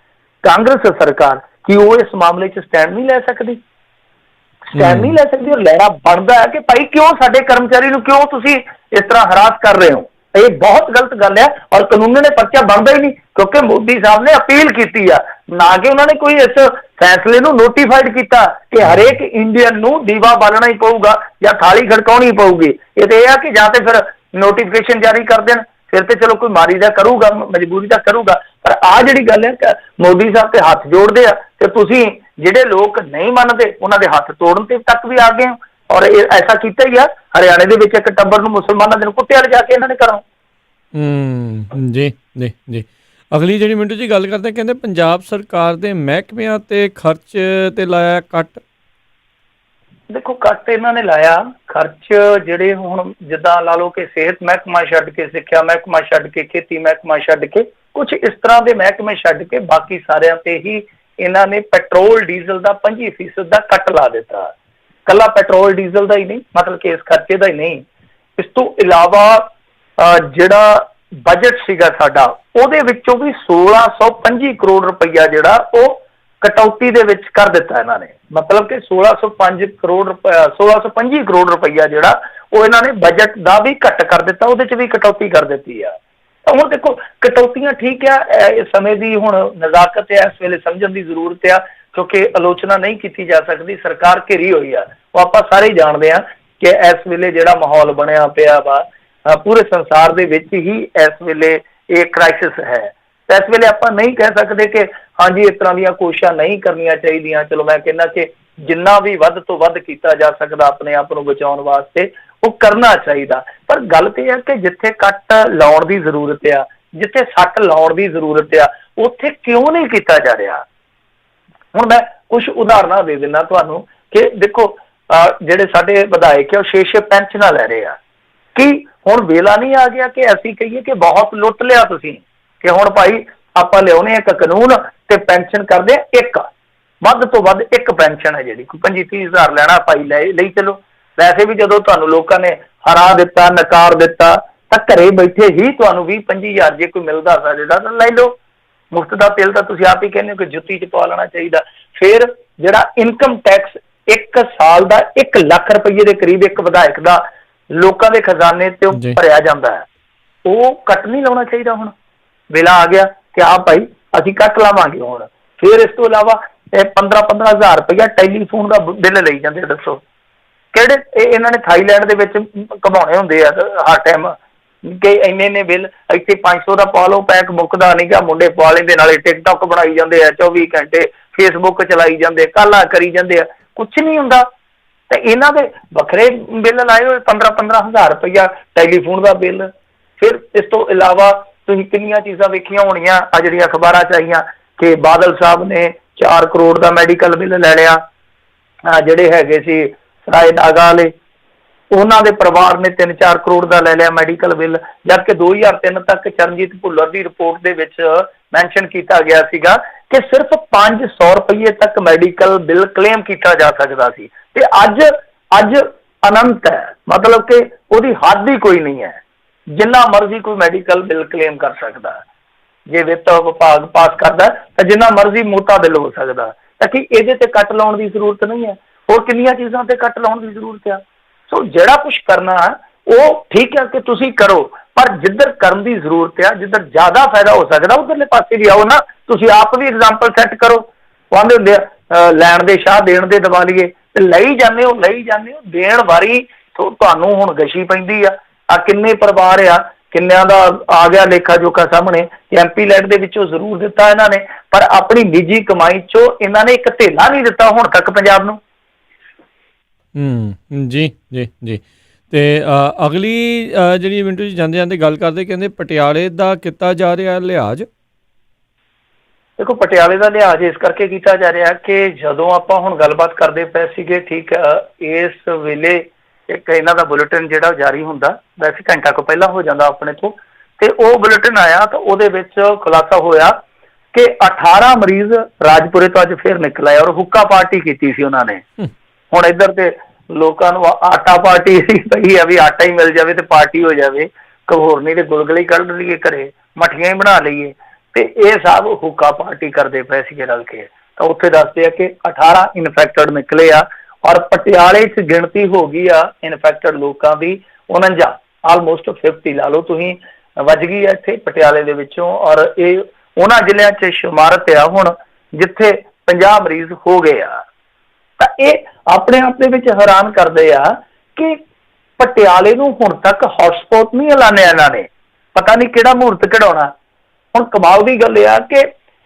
ਕਾਂਗਰਸ ਸਰਕਾਰ, ਕੀ ਉਹ ਇਸ ਮਾਮਲੇ 'ਚ ਸਟੈਂਡ ਨਹੀਂ ਲੈ ਸਕਦੀ? ਸਟੈਂਡ ਨਹੀਂ ਲੈ ਸਕਦੀ। ਔਰ ਲੈਣਾ ਬਣਦਾ ਹੈ ਕਿ ਭਾਈ ਕਿਉਂ ਸਾਡੇ ਕਰਮਚਾਰੀ ਨੂੰ ਕਿਉਂ ਤੁਸੀਂ ਇਸ ਤਰ੍ਹਾਂ ਹਰਾਸ ਕਰ ਰਹੇ ਹੋ? ਇਹ ਬਹੁਤ ਗਲਤ ਗੱਲ ਹੈ ਔਰ ਕਾਨੂੰਨ ਨੇ ਪਰਚਾ ਬਣਦਾ ਹੀ ਨਹੀਂ, ਕਿਉਂਕਿ ਮੋਦੀ ਸਾਹਿਬ ਨੇ ਅਪੀਲ ਕੀਤੀ ਆ, ਨਾ ਕਿ ਉਹਨਾਂ ਨੇ ਕੋਈ ਇਸ ਫੈਸਲੇ ਨੂੰ ਨੋਟੀਫਾਈਡ ਕੀਤਾ ਕਿ ਹਰੇਕ ਇੰਡੀਅਨ ਨੂੰ ਦੀਵਾ ਬਾਲਣਾ ਹੀ ਪਊਗਾ ਜਾਂ ਥਾਲੀ ਖੜਕਾਉਣੀ ਪਊਗੀ। ਇਹ ਤੇ ਇਹ ਆ ਕਿ ਜਾਂ ਤੇ ਫਿਰ ਨੋਟੀਫਿਕੇਸ਼ਨ ਜਾਰੀ ਕਰ ਦੇਣ, ਫਿਰ ਤੇ ਚਲੋ ਕੋਈ ਮਾਰੀ ਦਾ ਕਰੂਗਾ, ਮਜਬੂਰੀ ਦਾ ਕਰੂਗਾ। ਪਰ ਆਹ ਜਿਹੜੀ ਗੱਲ ਹੈ ਮੋਦੀ ਸਾਹਿਬ ਤੇ ਹੱਥ ਜੋੜਦੇ ਆ ਤੇ ਤੁਸੀਂ ਜਿਹੜੇ ਲੋਕ ਨਹੀਂ ਮੰਨਦੇ ਉਹਨਾਂ ਦੇ ਹੱਥ ਤੋੜਨ ਤੇ ਤੱਕ ਵੀ ਆ ਗਏ ਹੋ। ਔਰ ਇਹ ਐਸਾ ਕੀਤਾ ਹੀ ਆ, ਹਰਿਆਣੇ ਦੇ ਵਿੱਚ ਇੱਕ ਟੱਬਰ ਨੂੰ ਮੁਸਲਮਾਨਾਂ ਦੇ ਨੂੰ ਕੁੱਟਿਆ ਲਿਜਾ ਕੇ ਇਹਨਾਂ ਨੇ ਘਰੋਂ। ਜੀ ਜੀ ਜੀ। ਅਗਲੀ ਜਿਹੜੀ ਮਿੰਟੂ ਜੀ ਗੱਲ ਕਰਦੇ, ਕਹਿੰਦੇ ਪੰਜਾਬ ਸਰਕਾਰ ਦੇ ਮਹਿਕਮਿਆਂ ਤੇ ਖਰਚ ਤੇ ਲਾਇਆ ਕੱਟ। ਦੇਖੋ ਕੱਟ ਇਹਨਾਂ ਨੇ ਲਾਇਆ, ਖਰਚ ਜਿਹੜੇ ਹੁਣ ਜਿੱਦਾਂ ਲਾ ਲਓ ਕਿ ਸਿਹਤ ਮਹਿਕਮਾ ਛੱਡ ਕੇ, ਸਿੱਖਿਆ ਮਹਿਕਮਾ ਛੱਡ ਕੇ, ਖੇਤੀ ਮਹਿਕਮਾ ਛੱਡ ਕੇ, ਕੁਛ ਇਸ ਤਰ੍ਹਾਂ ਦੇ ਮਹਿਕਮੇ ਛੱਡ ਕੇ ਬਾਕੀ ਸਾਰਿਆਂ ਤੇ ਹੀ ਇਹਨਾਂ ਨੇ ਪੈਟਰੋਲ ਡੀਜ਼ਲ ਦਾ 25% ਦਾ ਕੱਟ ਲਾ ਦਿੱਤਾ। ਕੱਲਾ ਪੈਟਰੋਲ ਡੀਜ਼ਲ ਦਾ ਹੀ ਨਹੀਂ, ਮਤਲਬ ਕਿ ਇਸ ਖਰਚੇ ਦਾ ਹੀ ਨਹੀਂ, ਇਸ ਤੋਂ ਇਲਾਵਾ ਜਿਹੜਾ ਬਜਟ ਸੀਗਾ ਸਾਡਾ ਉਹਦੇ ਵਿੱਚੋਂ ਵੀ 1625 ਕਰੋੜ ਰੁਪਈਆ ਜਿਹੜਾ ਉਹ ਕਟੌਤੀ ਦੇ ਵਿੱਚ ਕਰ ਦਿੱਤਾ ਇਹਨਾਂ ਨੇ। ਮਤਲਬ ਕਿ 1625 ਕਰੋੜ ਰੁਪਈਆ ਜਿਹੜਾ ਉਹ ਇਹਨਾਂ ਨੇ ਬਜਟ ਦਾ ਵੀ ਘੱਟ ਕਰ ਦਿੱਤਾ, ਉਹਦੇ 'ਚ ਵੀ ਕਟੌਤੀ ਕਰ ਦਿੱਤੀ ਆ। ਤਾਂ ਹੁਣ ਦੇਖੋ ਕਟੌਤੀਆਂ ਠੀਕ ਆ, ਇਸ ਸਮੇਂ ਦੀ ਹੁਣ ਨਜ਼ਾਕਤ ਹੈ, ਇਸ ਵੇਲੇ ਸਮਝਣ ਦੀ ਜ਼ਰੂਰਤ ਆ, ਕਿਉਂਕਿ ਆਲੋਚਨਾ ਨਹੀਂ ਕੀਤੀ ਜਾ ਸਕਦੀ, ਸਰਕਾਰ ਘਿਰੀ ਹੋਈ ਆ। ਉਹ ਆਪਾਂ ਸਾਰੇ ਜਾਣਦੇ ਆ ਕਿ ਇਸ ਵੇਲੇ ਜਿਹੜਾ ਮਾਹੌਲ ਬਣਿਆ ਪਿਆ ਵਾ ਪੂਰੇ ਸੰਸਾਰ ਦੇ ਵਿੱਚ ਹੀ ਇਸ ਵੇਲੇ ਇਹ ਕ੍ਰਾਈਸਿਸ ਹੈ। ਇਸ ਵੇਲੇ ਆਪਾਂ ਨਹੀਂ ਕਹਿ ਸਕਦੇ ਕਿ ਹਾਂਜੀ ਇਸ ਤਰ੍ਹਾਂ ਦੀਆਂ ਕੋਸ਼ਿਸ਼ਾਂ ਨਹੀਂ ਕਰਨੀਆਂ ਚਾਹੀਦੀਆਂ। ਚਲੋ ਮੈਂ ਕਹਿੰਦਾ ਕਿ ਜਿੰਨਾ ਵੀ ਵੱਧ ਤੋਂ ਵੱਧ ਕੀਤਾ ਜਾ ਸਕਦਾ ਆਪਣੇ ਆਪ ਨੂੰ ਬਚਾਉਣ ਵਾਸਤੇ ਉਹ ਕਰਨਾ ਚਾਹੀਦਾ। ਪਰ ਗੱਲ ਤੇ ਇਹ ਹੈ ਕਿ ਜਿੱਥੇ ਕੱਟ ਲਾਉਣ ਦੀ ਜ਼ਰੂਰਤ ਆ, ਜਿੱਥੇ ਸੱਟ ਲਾਉਣ ਦੀ ਜ਼ਰੂਰਤ ਆ, ਉੱਥੇ ਕਿਉਂ ਨਹੀਂ ਕੀਤਾ ਜਾ ਰਿਹਾ? ਹੁਣ ਮੈਂ ਕੁਝ ਉਦਾਹਰਨਾਂ ਦੇ ਦਿੰਦਾ ਤੁਹਾਨੂੰ ਕਿ ਦੇਖੋ ਜਿਹੜੇ ਸਾਡੇ ਵਿਧਾਇਕ ਆ ਉਹ 6 ਪੈਨਸ਼ਨਾਂ ਲੈ ਰਹੇ ਆ। ਕੀ ਹੁਣ ਵੇਲਾ ਨਹੀਂ ਆ ਗਿਆ ਕਿ ਅਸੀਂ ਕਹੀਏ ਕਿ ਬਹੁਤ ਲੁੱਟ ਲਿਆ ਤੁਸੀਂ, ਕਿ ਹੁਣ ਭਾਈ ਆਪਾਂ ਲਿਆਉਣੇ ਇੱਕ ਕਾਨੂੰਨ ਤੇ ਪੈਨਸ਼ਨ ਕਰਦੇ ਆ ਇੱਕ, ਵੱਧ ਤੋਂ ਵੱਧ ਇੱਕ ਪੈਨਸ਼ਨ ਹੈ ਜਿਹੜੀ ਕੋਈ 25-30 ਹਜ਼ਾਰ ਲੈਣਾ ਭਾਈ ਲਈ ਚਲੋ। ਵੈਸੇ ਵੀ ਜਦੋਂ ਤੁਹਾਨੂੰ ਲੋਕਾਂ ਨੇ ਹਰਾ ਦਿੱਤਾ, ਨਕਾਰ ਦਿੱਤਾ, ਤਾਂ ਘਰੇ ਬੈਠੇ ਹੀ ਤੁਹਾਨੂੰ 20-25 ਹਜ਼ਾਰ ਜੇ ਕੋਈ ਮਿਲਦਾ ਸਾ ਜਿਹੜਾ ਤਾਂ ਲੈ ਲਓ। ਮੁਫਤ ਦਾ ਤੇਲ ਤਾਂ ਤੁਸੀਂ ਆਪ ਹੀ ਕਹਿੰਦੇ ਹੋ ਕਿ ਜੁੱਤੀ 'ਚ ਪਾ ਲੈਣਾ ਚਾਹੀਦਾ। ਫਿਰ ਜਿਹੜਾ ਇਨਕਮ ਟੈਕਸ ਇੱਕ ਸਾਲ ਦਾ 1 ਲੱਖ ਰੁਪਏ ਦੇ ਕਰੀਬ ਇੱਕ ਵਿਧਾਇਕ ਦਾ ਲੋਕਾਂ ਦੇ ਖਜ਼ਾਨੇ ਤੇ ਭਰਿਆ ਜਾਂਦਾ ਹੈ, ਉਹ ਕੱਟ ਨਹੀਂ ਲਾਉਣਾ ਚਾਹੀਦਾ। ਹੁਣ ਵੇਲਾ ਆ ਗਿਆ ਕਿ ਆ ਭਾਈ ਅਸੀਂ ਕੱਟ ਲਾਵਾਂਗੇ ਹੁਣ। ਫਿਰ ਇਸ ਤੋਂ ਇਲਾਵਾ 15-15 ਹਜ਼ਾਰ ਰੁਪਇਆ ਟੈਲੀਫੋਨ ਦਾ ਬਿੱਲ ਲਈ ਜਾਂਦੇ। ਦੱਸੋ ਕਿਹੜੇ ਇਹਨਾਂ ਨੇ ਥਾਈਲੈਂਡ ਦੇ ਵਿੱਚ ਘਮਾਉਣੇ ਹੁੰਦੇ ਆ ਹਰ ਟਾਈਮ ਕਿ ਇੰਨੇ ਬਿੱਲ, ਇੱਥੇ 500 ਦਾ ਪਾ ਲਓ, ਪੈਕ ਮੁੱਕਦਾ ਨਹੀਂ ਗਾ, ਮੁੰਡੇ ਪਾ ਲੈਂਦੇ, ਨਾਲੇ ਟਿਕਟੌਕ ਬਣਾਈ ਜਾਂਦੇ ਆ, 24 ਘੰਟੇ ਫੇਸਬੁੱਕ ਚਲਾਈ ਜਾਂਦੇ, ਕਾਲਾਂ ਕਰੀ ਜਾਂਦੇ ਆ, ਕੁਛ ਨਹੀਂ ਹੁੰਦਾ। ਤੇ ਇਹਨਾਂ ਦੇ ਵੱਖਰੇ ਬਿੱਲ ਲਾਏ ਹੋਏ 15-15 ਹਜ਼ਾਰ ਰੁਪਇਆ ਟੈਲੀਫੋਨ ਦਾ ਬਿੱਲ। ਫਿਰ ਇਸ ਤੋਂ ਇਲਾਵਾ ਤੁਸੀਂ ਕਿੰਨੀਆਂ ਚੀਜ਼ਾਂ ਵੇਖੀਆਂ ਹੋਣੀਆਂ ਆ ਜਿਹੜੀਆਂ ਅਖਬਾਰਾਂ 'ਚ ਆਈਆਂ ਕਿ ਬਾਦਲ ਸਾਹਿਬ ਨੇ 4 ਕਰੋੜ ਦਾ ਮੈਡੀਕਲ ਬਿੱਲ ਲੈ ਲਿਆ। ਜਿਹੜੇ ਹੈਗੇ ਸੀ ਸਰਾਏ ਨਾਗਾ ਵਾਲੇ, ਉਹਨਾਂ ਦੇ ਪਰਿਵਾਰ ਨੇ 3-4 ਕਰੋੜ ਦਾ ਲੈ ਲਿਆ ਮੈਡੀਕਲ ਬਿੱਲ, ਜਦਕਿ 2003 ਤੱਕ ਚਰਨਜੀਤ ਭੁੱਲਰ ਦੀ ਰਿਪੋਰਟ ਦੇ ਵਿੱਚ ਮੈਂਸ਼ਨ ਕੀਤਾ ਗਿਆ ਸੀਗਾ ਕਿ ਸਿਰਫ 500 ਰੁਪਏ ਤੱਕ ਮੈਡੀਕਲ ਬਿੱਲ ਕਲੇਮ ਕੀਤਾ ਜਾ ਸਕਦਾ ਸੀ। ਤੇ ਅੱਜ ਅਨੰਤ ਹੈ, ਮਤਲਬ ਕਿ ਉਹਦੀ ਹੱਦ ਹੀ ਕੋਈ ਨਹੀਂ ਹੈ। ਜਿੰਨਾ ਮਰਜ਼ੀ ਕੋਈ ਮੈਡੀਕਲ ਬਿੱਲ ਕਲੇਮ ਕਰ ਸਕਦਾ, ਜੇ ਵਿੱਤ ਵਿਭਾਗ ਪਾਸ ਕਰਦਾ ਤਾਂ ਜਿੰਨਾ ਮਰਜ਼ੀ ਮੋਟਾ ਬਿੱਲ ਹੋ ਸਕਦਾ, ਤਾਂ ਕਿ ਇਹਦੇ ਤੇ ਕੱਟ ਲਾਉਣ ਦੀ ਜ਼ਰੂਰਤ ਨਹੀਂ ਹੈ। ਹੋਰ ਕਿੰਨੀਆਂ ਚੀਜ਼ਾਂ ਤੇ ਕੱਟ ਲਾਉਣ ਦੀ ਜ਼ਰੂਰਤ ਆ। ਸੋ ਜਿਹੜਾ ਕੁਛ ਕਰਨਾ ਉਹ ਠੀਕ ਹੈ ਕਿ ਤੁਸੀਂ ਕਰੋ, ਪਰ ਜਿੱਧਰ ਕਰਨ ਦੀ ਜ਼ਰੂਰਤ ਆ, ਜਿੱਧਰ ਜ਼ਿਆਦਾ ਫਾਇਦਾ ਹੋ ਸਕਦਾ ਉਧਰਲੇ ਪਾਸੇ ਵੀ ਆਓ ਨਾ। ਤੁਸੀਂ ਆਪ ਵੀ ਐਗਜ਼ਾਮਪਲ ਸੈੱਟ ਕਰੋ। ਕਹਿੰਦੇ ਹੁੰਦੇ ਆ ਲੈਣ ਦੇ ਸ਼ਾਹ ਦੇਣ ਦੇ ਦਿਵਾਲੀਏ, ਤੇ ਲਈ ਜਾਂਦੇ ਹੋ ਦੇਣ ਵਾਰੀ ਤੁਹਾਨੂੰ ਹੁਣ ਗਸ਼ੀ ਪੈਂਦੀ ਆ ਕਿੰਨੇ ਪਰਿਵਾਰ ਆ, ਕਿੰਨਿਆਂ ਦਾ ਆ ਗਿਆ ਲੇਖਾ ਜੋਖਾ ਸਾਹਮਣੇ ਕਿ ਐਮਪੀ ਲੈਟ ਦੇ ਵਿੱਚੋਂ ਜ਼ਰੂਰ ਦਿੱਤਾ ਇਹਨਾਂ ਨੇ, ਪਰ ਆਪਣੀ ਨਿੱਜੀ ਕਮਾਈ ਚੋਂ ਇਹਨਾਂ ਨੇ ਇੱਕ ਧੇਲਾ ਨਹੀਂ ਦਿੱਤਾ ਹੁਣ ਤੱਕ ਪੰਜਾਬ ਨੂੰ। ਜੀ ਜੀ ਜੀ। ਤੇ ਅਗਲੀ ਜਿਹੜੀ ਮਿੰਟੂ ਜੀ ਜਾਂਦੇ ਜਾਂਦੇ ਗੱਲ ਕਰਦੇ, ਕਹਿੰਦੇ ਪਟਿਆਲੇ ਦਾ ਕੀਤਾ ਜਾ ਰਿਹਾ ਲਿਹਾਜ਼। ਦੇਖੋ ਪਟਿਆਲੇ ਦਾ ਲਿਹਾਜ਼ ਇਸ ਕਰਕੇ ਕੀਤਾ ਜਾ ਰਿਹਾ ਕਿ ਜਦੋਂ ਆਪਾਂ ਹੁਣ ਗੱਲਬਾਤ ਕਰਦੇ ਪਏ ਸੀਗੇ, ਠੀਕ ਇਸ ਵੇਲੇ ਇੱਕ ਇਹਨਾਂ ਦਾ ਬੁਲੇਟਿਨ ਜਿਹੜਾ ਜਾਰੀ ਹੁੰਦਾ, ਵੈਸੇ ਘੰਟਾ ਕੁ ਪਹਿਲਾਂ ਹੋ ਜਾਂਦਾ ਆਪਣੇ ਤੋਂ, ਤੇ ਉਹ ਬੁਲੇਟਿਨ ਆਇਆ ਤਾਂ ਉਹਦੇ ਵਿੱਚ ਖੁਲਾਸਾ ਹੋਇਆ ਕਿ 18 ਮਰੀਜ਼ ਰਾਜਪੁਰੇ ਤੋਂ ਅੱਜ ਫਿਰ ਨਿਕਲ ਆਏ ਔਰ ਹੁੱਕਾ ਪਾਰਟੀ ਕੀਤੀ ਸੀ ਉਹਨਾਂ ਨੇ। ਹੁਣ ਇੱਧਰ ਤੇ ਲੋਕਾਂ ਨੂੰ ਆਟਾ ਪਾਰਟੀ ਪਈ ਆ ਵੀ ਆਟਾ ਹੀ ਮਿਲ ਜਾਵੇ ਤੇ ਪਾਰਟੀ ਹੋ ਜਾਵੇ, ਹੋਰ ਨਹੀਂ ਤੇ ਗੁਲਗੁਲੇ ਹੀ ਕੱਢ ਲਈਏ ਘਰੇ, ਮੱਠੀਆਂ ਹੀ ਬਣਾ ਲਈਏ, ਤੇ ਇਹ ਸਭ ਹੁੱਕਾ ਪਾਰਟੀ ਕਰਦੇ ਪਏ ਸੀਗੇ ਰਲ ਕੇ। ਤਾਂ ਉੱਥੇ ਦੱਸਦੇ ਆ ਕਿ 18 ਇਨਫੈਕਟਡ ਨਿਕਲੇ ਆ ਔਰ ਪਟਿਆਲੇ 'ਚ ਗਿਣਤੀ ਹੋ ਗਈ ਆ ਇਨਫੈਕਟਡ ਲੋਕਾਂ ਦੀ 49, ਆਲਮੋਸਟ 50 ਲਾ ਲਓ ਤੁਸੀਂ, ਵੱਜ ਗਈ ਆ ਇੱਥੇ ਪਟਿਆਲੇ ਦੇ ਵਿੱਚੋਂ। ਔਰ ਇਹ ਉਹਨਾਂ ਜ਼ਿਲ੍ਹਿਆਂ 'ਚ ਸ਼ੁਮਾਰਤ ਆ ਹੁਣ ਜਿੱਥੇ 50 ਮਰੀਜ਼ ਹੋ ਗਏ ਆ। ਤਾਂ ਇਹ ਆਪਣੇ ਆਪ ਦੇ ਵਿੱਚ ਹੈਰਾਨ ਕਰਦੇ ਆ ਕਿ ਪਟਿਆਲੇ ਨੂੰ ਹੁਣ ਤੱਕ ਹੌਟਸਪੌਟ ਨਹੀਂ ਐਲਾਨਿਆ ਇਹਨਾਂ ਨੇ, ਪਤਾ ਨਹੀਂ ਕਿਹੜਾ ਮਹੂਰਤ ਕਢਾਉਣਾ। ਹੁਣ ਕਮਾਲ ਦੀ ਗੱਲ ਇਹ ਆ ਕਿ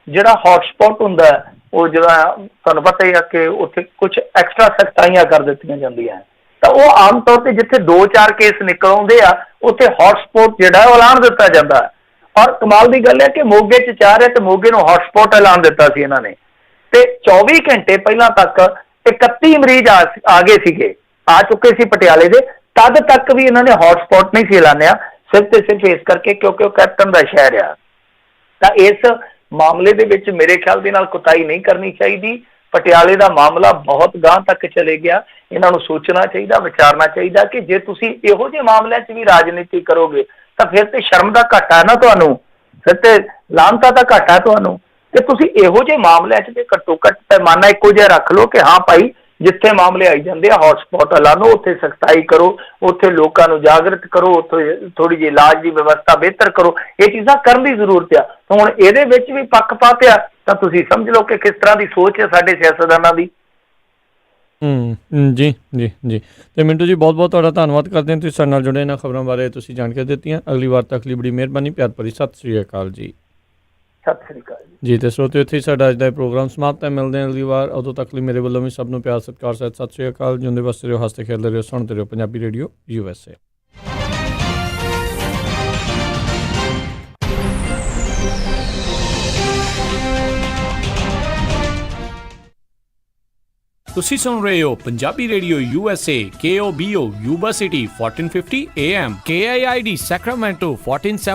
ਜਿਹੜਾ ਹੌਟਸਪੌਟ ਹੁੰਦਾ ਉਹ ਜਿਹੜਾ ਤੁਹਾਨੂੰ ਪਤਾ ਹੀ ਆ ਕਿ ਉੱਥੇ ਕੁਝ ਐਕਸਟਰਾ ਸਖਤਾਈਆਂ ਕਰ ਦਿੱਤੀਆਂ ਜਾਂਦੀਆਂ, ਤਾਂ ਉਹ ਆਮ ਤੌਰ ਤੇ ਜਿੱਥੇ 2-4 ਕੇਸ ਨਿਕਲ ਆਉਂਦੇ ਆ ਉੱਥੇ ਹੌਟਸਪੌਟ ਜਿਹੜਾ ਉਹ ਐਲਾਨ ਦਿੱਤਾ ਜਾਂਦਾ। ਔਰ ਕਮਾਲ ਦੀ ਗੱਲ ਹੈ ਕਿ ਮੋਗੇ 'ਚ 4 ਹੈ ਤੇ ਮੋਗੇ ਨੂੰ ਹੌਟਸਪੌਟ ਐਲਾਨ ਦਿੱਤਾ ਸੀ ਇਹਨਾਂ ਨੇ, ਤੇ 24 ਘੰਟੇ ਪਹਿਲਾਂ ਤੱਕ 31 ਮਰੀਜ਼ ਆ ਗਏ ਸੀਗੇ, ਆ ਚੁੱਕੇ ਸੀ ਪਟਿਆਲੇ ਦੇ, ਤਦ ਤੱਕ ਵੀ ਇਹਨਾਂ ਨੇ ਹੌਟਸਪੌਟ ਨਹੀਂ ਸੀ ਐਲਾਨਿਆ, ਸਿਰਫ ਤੇ ਸਿਰਫ ਇਸ ਕਰਕੇ ਕਿਉਂਕਿ ਉਹ ਕੈਪਟਨ ਦਾ ਸ਼ਹਿਰ ਆ। ਤਾਂ ਇਸ ਮਾਮਲੇ ਦੇ ਵਿੱਚ ਮੇਰੇ ਖਿਆਲ ਦੇ ਨਾਲ ਕੁਤਾਹੀ ਨਹੀਂ ਕਰਨੀ ਚਾਹੀਦੀ। ਪਟਿਆਲੇ ਦਾ ਮਾਮਲਾ ਬਹੁਤ ਗਾਂਹ ਤੱਕ ਚਲੇ ਗਿਆ, ਇਹਨਾਂ ਨੂੰ ਸੋਚਣਾ ਚਾਹੀਦਾ, ਵਿਚਾਰਨਾ ਚਾਹੀਦਾ ਕਿ ਜੇ ਤੁਸੀਂ ਇਹੋ ਜਿਹੇ ਮਾਮਲਿਆਂ 'ਚ ਵੀ ਰਾਜਨੀਤੀ ਕਰੋਗੇ ਤਾਂ ਫਿਰ ਤੇ ਸ਼ਰਮ ਦਾ ਘਾਟਾ ਨਾ ਤੁਹਾਨੂੰ, ਫਿਰ ਤੇ ਲਾਹਨਤਾਂ ਦਾ ਘਾਟਾ ਤੁਹਾਨੂੰ। ਤੇ ਤੁਸੀਂ ਇਹੋ ਜਿਹੇ ਮਾਮਲਿਆਂ 'ਚ ਤੇ ਘੱਟੋ ਘੱਟ ਪੈਮਾਨਾ ਇੱਕੋ ਜਿਹਾ ਰੱਖ ਲਓ ਕਿ ਹਾਂ ਭਾਈ ਜਿੱਥੇ ਮਾਮਲੇ ਆਈ ਜਾਂਦੇ ਆ ਹੌਟਸਪੌਟ ਐਲਾਨੋ, ਉੱਥੇ ਸਖਤਾਈ ਕਰੋ, ਉੱਥੇ ਲੋਕਾਂ ਨੂੰ ਜਾਗਰਤ ਕਰੋ, ਉੱਥੇ ਥੋੜ੍ਹੀ ਜਿਹੀ ਇਲਾਜ ਦੀ ਵਿਵਸਥਾ ਬਿਹਤਰ ਕਰੋ। ਇਹ ਚੀਜ਼ਾਂ ਕਰਨ ਦੀ ਜ਼ਰੂਰਤ ਆ। ਹੁਣ ਇਹਦੇ ਵਿੱਚ ਵੀ ਪੱਖਪਾਤ ਆ ਤਾਂ ਤੁਸੀਂ ਸਮਝ ਲਓ ਕਿ ਕਿਸ ਤਰ੍ਹਾਂ ਦੀ ਸੋਚ ਹੈ ਸਾਡੇ ਸਿਆਸਤਦਾਨਾਂ ਦੀ। ਜੀ ਜੀ ਜੀ। ਤੇ ਮਿੰਟੂ ਜੀ ਬਹੁਤ ਬਹੁਤ ਤੁਹਾਡਾ ਧੰਨਵਾਦ ਕਰਦੇ ਹਾਂ, ਤੁਸੀਂ ਸਾਡੇ ਨਾਲ ਜੁੜੇ, ਇਹਨਾਂ ਖਬਰਾਂ ਬਾਰੇ ਤੁਸੀਂ ਜਾਣਕਾਰੀ ਦਿੱਤੀਆਂ। ਅਗਲੀ ਵਾਰ ਤੱਕ ਲਈ ਬੜੀ ਮਿਹਰਬਾਨੀ, ਪਿਆਰ ਭਰੀ ਸਤਿ ਸ਼੍ਰੀ ਅਕਾਲ ਜੀ। ਸਤਿ ਸ਼੍ਰੀ ਅਕਾਲ ਜੀ। ਤੇ ਸਰੋਤਿਓ ਇੱਥੇ ਸਾਡਾ ਅੱਜ ਦਾ ਪ੍ਰੋਗਰਾਮ ਸਮਾਪਤ ਹੈ। ਮਿਲਦੇ ਹਾਂ ਅਗਲੀ ਵਾਰ, ਉਦੋਂ ਤੱਕ ਲਈ ਮੇਰੇ ਵੱਲੋਂ ਵੀ ਸਭ ਨੂੰ ਪਿਆਰ ਸਤਿਕਾਰ ਸਹਿਤ ਸਤਿ ਸ਼੍ਰੀ ਅਕਾਲ। ਜਿਉਂਦੇ ਵਸਦੇ ਰਹੋ, ਹੱਸਦੇ ਖੇਡਦੇ ਰਹੋ, ਸੁਣਦੇ ਰਹੋ ਪੰਜਾਬੀ ਰੇਡੀਓ USA। ਤੁਸੀਂ ਸੁਣ ਰਹੇ ਹੋ Punjabi radio USA, KOBO Yuba city 1450 AM, KIID Sacramento 1470